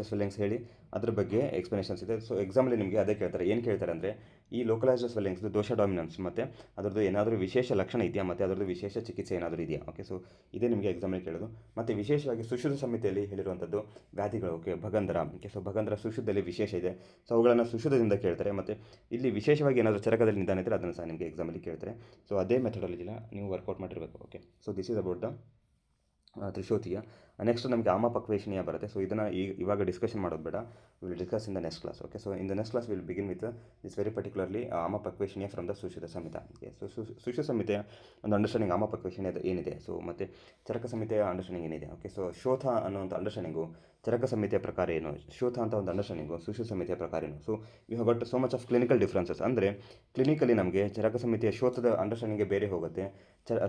ಸ್ವೆಲ್ಲಿಂಗ್ಸ್ ಹೇಳಿ ಅದ್ರ ಬಗ್ಗೆ ಎಕ್ಸ್ಪ್ಲನೇಷನ್ಸ್ ಇದೆ. ಸೊ ಎಕ್ಸಾಮಲ್ಲಿ ನಿಮಗೆ ಅದೇ ಕೇಳ್ತಾರೆ. ಏನು ಕೇಳ್ತಾರೆ ಅಂದರೆ ಈ ಲೋಕಲೈಸ್ಡ್ ಸ್ವೆಲ್ಲಿಂಗ್ಸ್ದು ದೋಷ ಡಾಮಿನೆನ್ಸ್ ಮತ್ತು ಅದರದ್ದು ಏನಾದರೂ ವಿಶೇಷ ಲಕ್ಷಣ ಇದೆಯಾ, ಮತ್ತು ಅದರದ್ದು ವಿಶೇಷ ಚಿಕಿತ್ಸೆ ಏನಾದರೂ ಇದೆಯಾ. ಓಕೆ, ಸೊ ಇದೇ ನಿಮಗೆ ಎಕ್ಸಾಮಲ್ಲಿ ಕೇಳೋದು. ಮತ್ತು ವಿಶೇಷವಾಗಿ ಸುಶ್ರುತ ಸಂಹಿತೆಯಲ್ಲಿ ಹೇಳಿರುವಂಥದ್ದು ವ್ಯಾಧಿಗಳು. ಓಕೆ, ಭಗಂಧರ. ಓಕೆ, ಸೊ ಭಗಂಧರ ಸುಶ್ರುತದಲ್ಲಿ ವಿಶೇಷ ಇದೆ. ಸೊ ಅವುಗಳನ್ನು ಸುಶ್ರುತದಿಂದ ಕೇಳ್ತಾರೆ. ಮತ್ತು ಇಲ್ಲಿ ವಿಶೇಷವಾಗಿ ಏನಾದರೂ ಚರಕದಲ್ಲಿ ನಿಧಾನ ಇದ್ದರೆ ಅದನ್ನು ಸಹ ನಿಮಗೆ ಎಕ್ಸಾಮಲ್ಲಿ ಕೇಳ್ತಾರೆ. ಸೊ ಅದೇ ಮೆಥಡಾಲಜಿನ ನೀವು ವರ್ಕೌಟ್ ಮಾಡಿರಬೇಕು. Okay, so this is about the ತ್ರಿಶೋತಿಯ. ನೆಕ್ಸ್ಟ್ ನಮಗೆ ಆಮಪಕ್ವೇಶನೀಯ ಬರುತ್ತೆ. ಸೊ ಇದನ್ನು ಇವಾಗ ಡಿಸ್ಕಷನ್ ಮಾಡೋದು ಬೇಡ. Will discuss in the next class. Okay, so in the next class will begin with this very particularly ಆಮಪಕ್ವೇಶನೀಯ from the Sushruta Samhita. Okay, so Sushruta ಸಂಹಿತೆಯ ಒಂದು ಅಂಡರ್ಸ್ಟ್ಯಾಂಡಿಂಗ್ ಆಮಪಕ್ವೇಶನೀಯದ ಏನಿದೆ, ಸೊ ಮತ್ತು ಚರಕ ಸಂಹಿತೆಯ ಅಂಡರ್ಸ್ಟ್ಯಾಂಡಿಂಗ್ ಏನಿದೆ. ಓಕೆ, ಸೊ ಶೋಥ ಅನ್ನೋಂಥ ಅಂಡರ್ಸ್ಟ್ಯಾಂಡಿಂಗು ಚರಕ ಸಂಹಿತೆಯ ಪ್ರಕಾರ ಏನು, ಶೋಥ ಅಂತ ಒಂದು ಅಂಡರ್ಸ್ಟ್ಯಾಂಡಿಂಗು ಸುಶ್ರುತ ಸಂಹಿತೆಯ ಪ್ರಕಾರ ಏನು. So we have got so much of clinical differences. ಅಂದರೆ ಕ್ಲಿನಿಕಲಿ ನಮಗೆ ಚರಕ ಸಂಹಿತೆಯ ಶೋಥದ ಅಂಡರ್ಸ್ಟ್ಯಾಂಡಿಂಗ್ಗೆ ಬೇರೆ ಹೋಗುತ್ತೆ,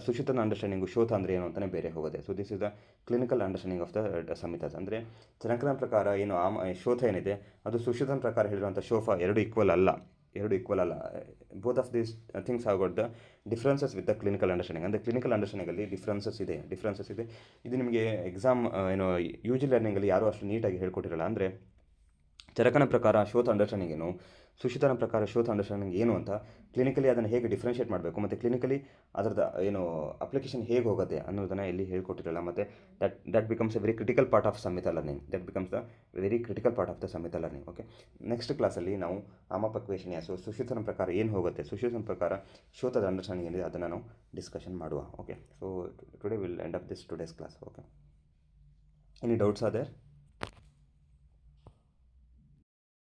ಸುಶ್ರುತನ ಅಂಡರ್ಸ್ಟ್ಯಾಂಡಿಂಗು ಶೋಥ ಅಂದರೆ ಏನು ಅಂತಲೇ ಬೇರೆ ಹೋಗುತ್ತೆ. So this is the clinical understanding of the ಸಂಹಿತಾಸ್. ಅಂದರೆ ಚರಕನ ಪ್ರಕಾರ ಏನು ಶೋಥ ಏನಿದೆ ಅದು ಸುಶ್ರುತನ ಪ್ರಕಾರ ಹೇಳಿರುವಂಥ ಶೋಫ ಎರಡು ಈಕ್ವಲ್ ಅಲ್ಲ. Both of these things have got the differences with the clinical understanding. ಅಂದರೆ ಕ್ಲಿನಿಕಲ್ ಅಂಡರ್ಸ್ಟ್ಯಾಂಡಿಂಗಲ್ಲಿ ಡಿಫ್ರೆನ್ಸಸ್ ಇದೆ. ಇದು ನಿಮಗೆ ಎಕ್ಸಾಮ್ ಯೂಜಿ ಲರ್ನಿಂಗಲ್ಲಿ ಯಾರೂ ಅಷ್ಟು ನೀಟಾಗಿ ಹೇಳ್ಕೊಟ್ಟಿರಲ್ಲ. ಅಂದರೆ ಚರಕನ ಪ್ರಕಾರ ಶೋಥ ಅಂಡರ್ಸ್ಟ್ಯಾಂಡಿಂಗ್ ಏನು, ಸುಶ್ರುತನ ಪ್ರಕಾರ ಶೋಥ ಅಂಡರ್ಸ್ಟ್ಯಾಂಡಿಂಗ್ ಏನು ಅಂತ ಕ್ಲಿನಿಕಲಿ ಅದನ್ನು ಹೇಗೆ ಡಿಫ್ರೆನ್ಷಿಯೇಟ್ ಮಾಡಬೇಕು, ಮತ್ತು ಕ್ಲಿನಿಕಲಿ ಅದರದ್ದು ಅಪ್ಲಿಕೇಶನ್ ಹೇಗೆ ಹೋಗುತ್ತೆ ಅನ್ನೋದನ್ನು ಇಲ್ಲಿ ಹೇಳ್ಕೊಟ್ಟಿರಲ್ಲ. ಮತ್ತು that becomes A very critical part of Samhita learning. Okay, next ಕ್ಲಾಸಲ್ಲಿ ನಾವು ಆಮಪಕ್ವೇಶನೀಯ, ಸೊ ಸುಶ್ರುತನ ಪ್ರಕಾರ ಏನು ಹೋಗುತ್ತೆ, ಸುಶ್ರುತನ ಪ್ರಕಾರ ಶೋಥದ ಅಂಡರ್ಸ್ಟ್ಯಾಂಡಿಂಗ್ ಏನಿದೆ ಅದನ್ನು ನಾವು ಡಿಸ್ಕಷನ್ ಮಾಡುವ. Okay, so today will end up this today's class. Okay, any doubts are there?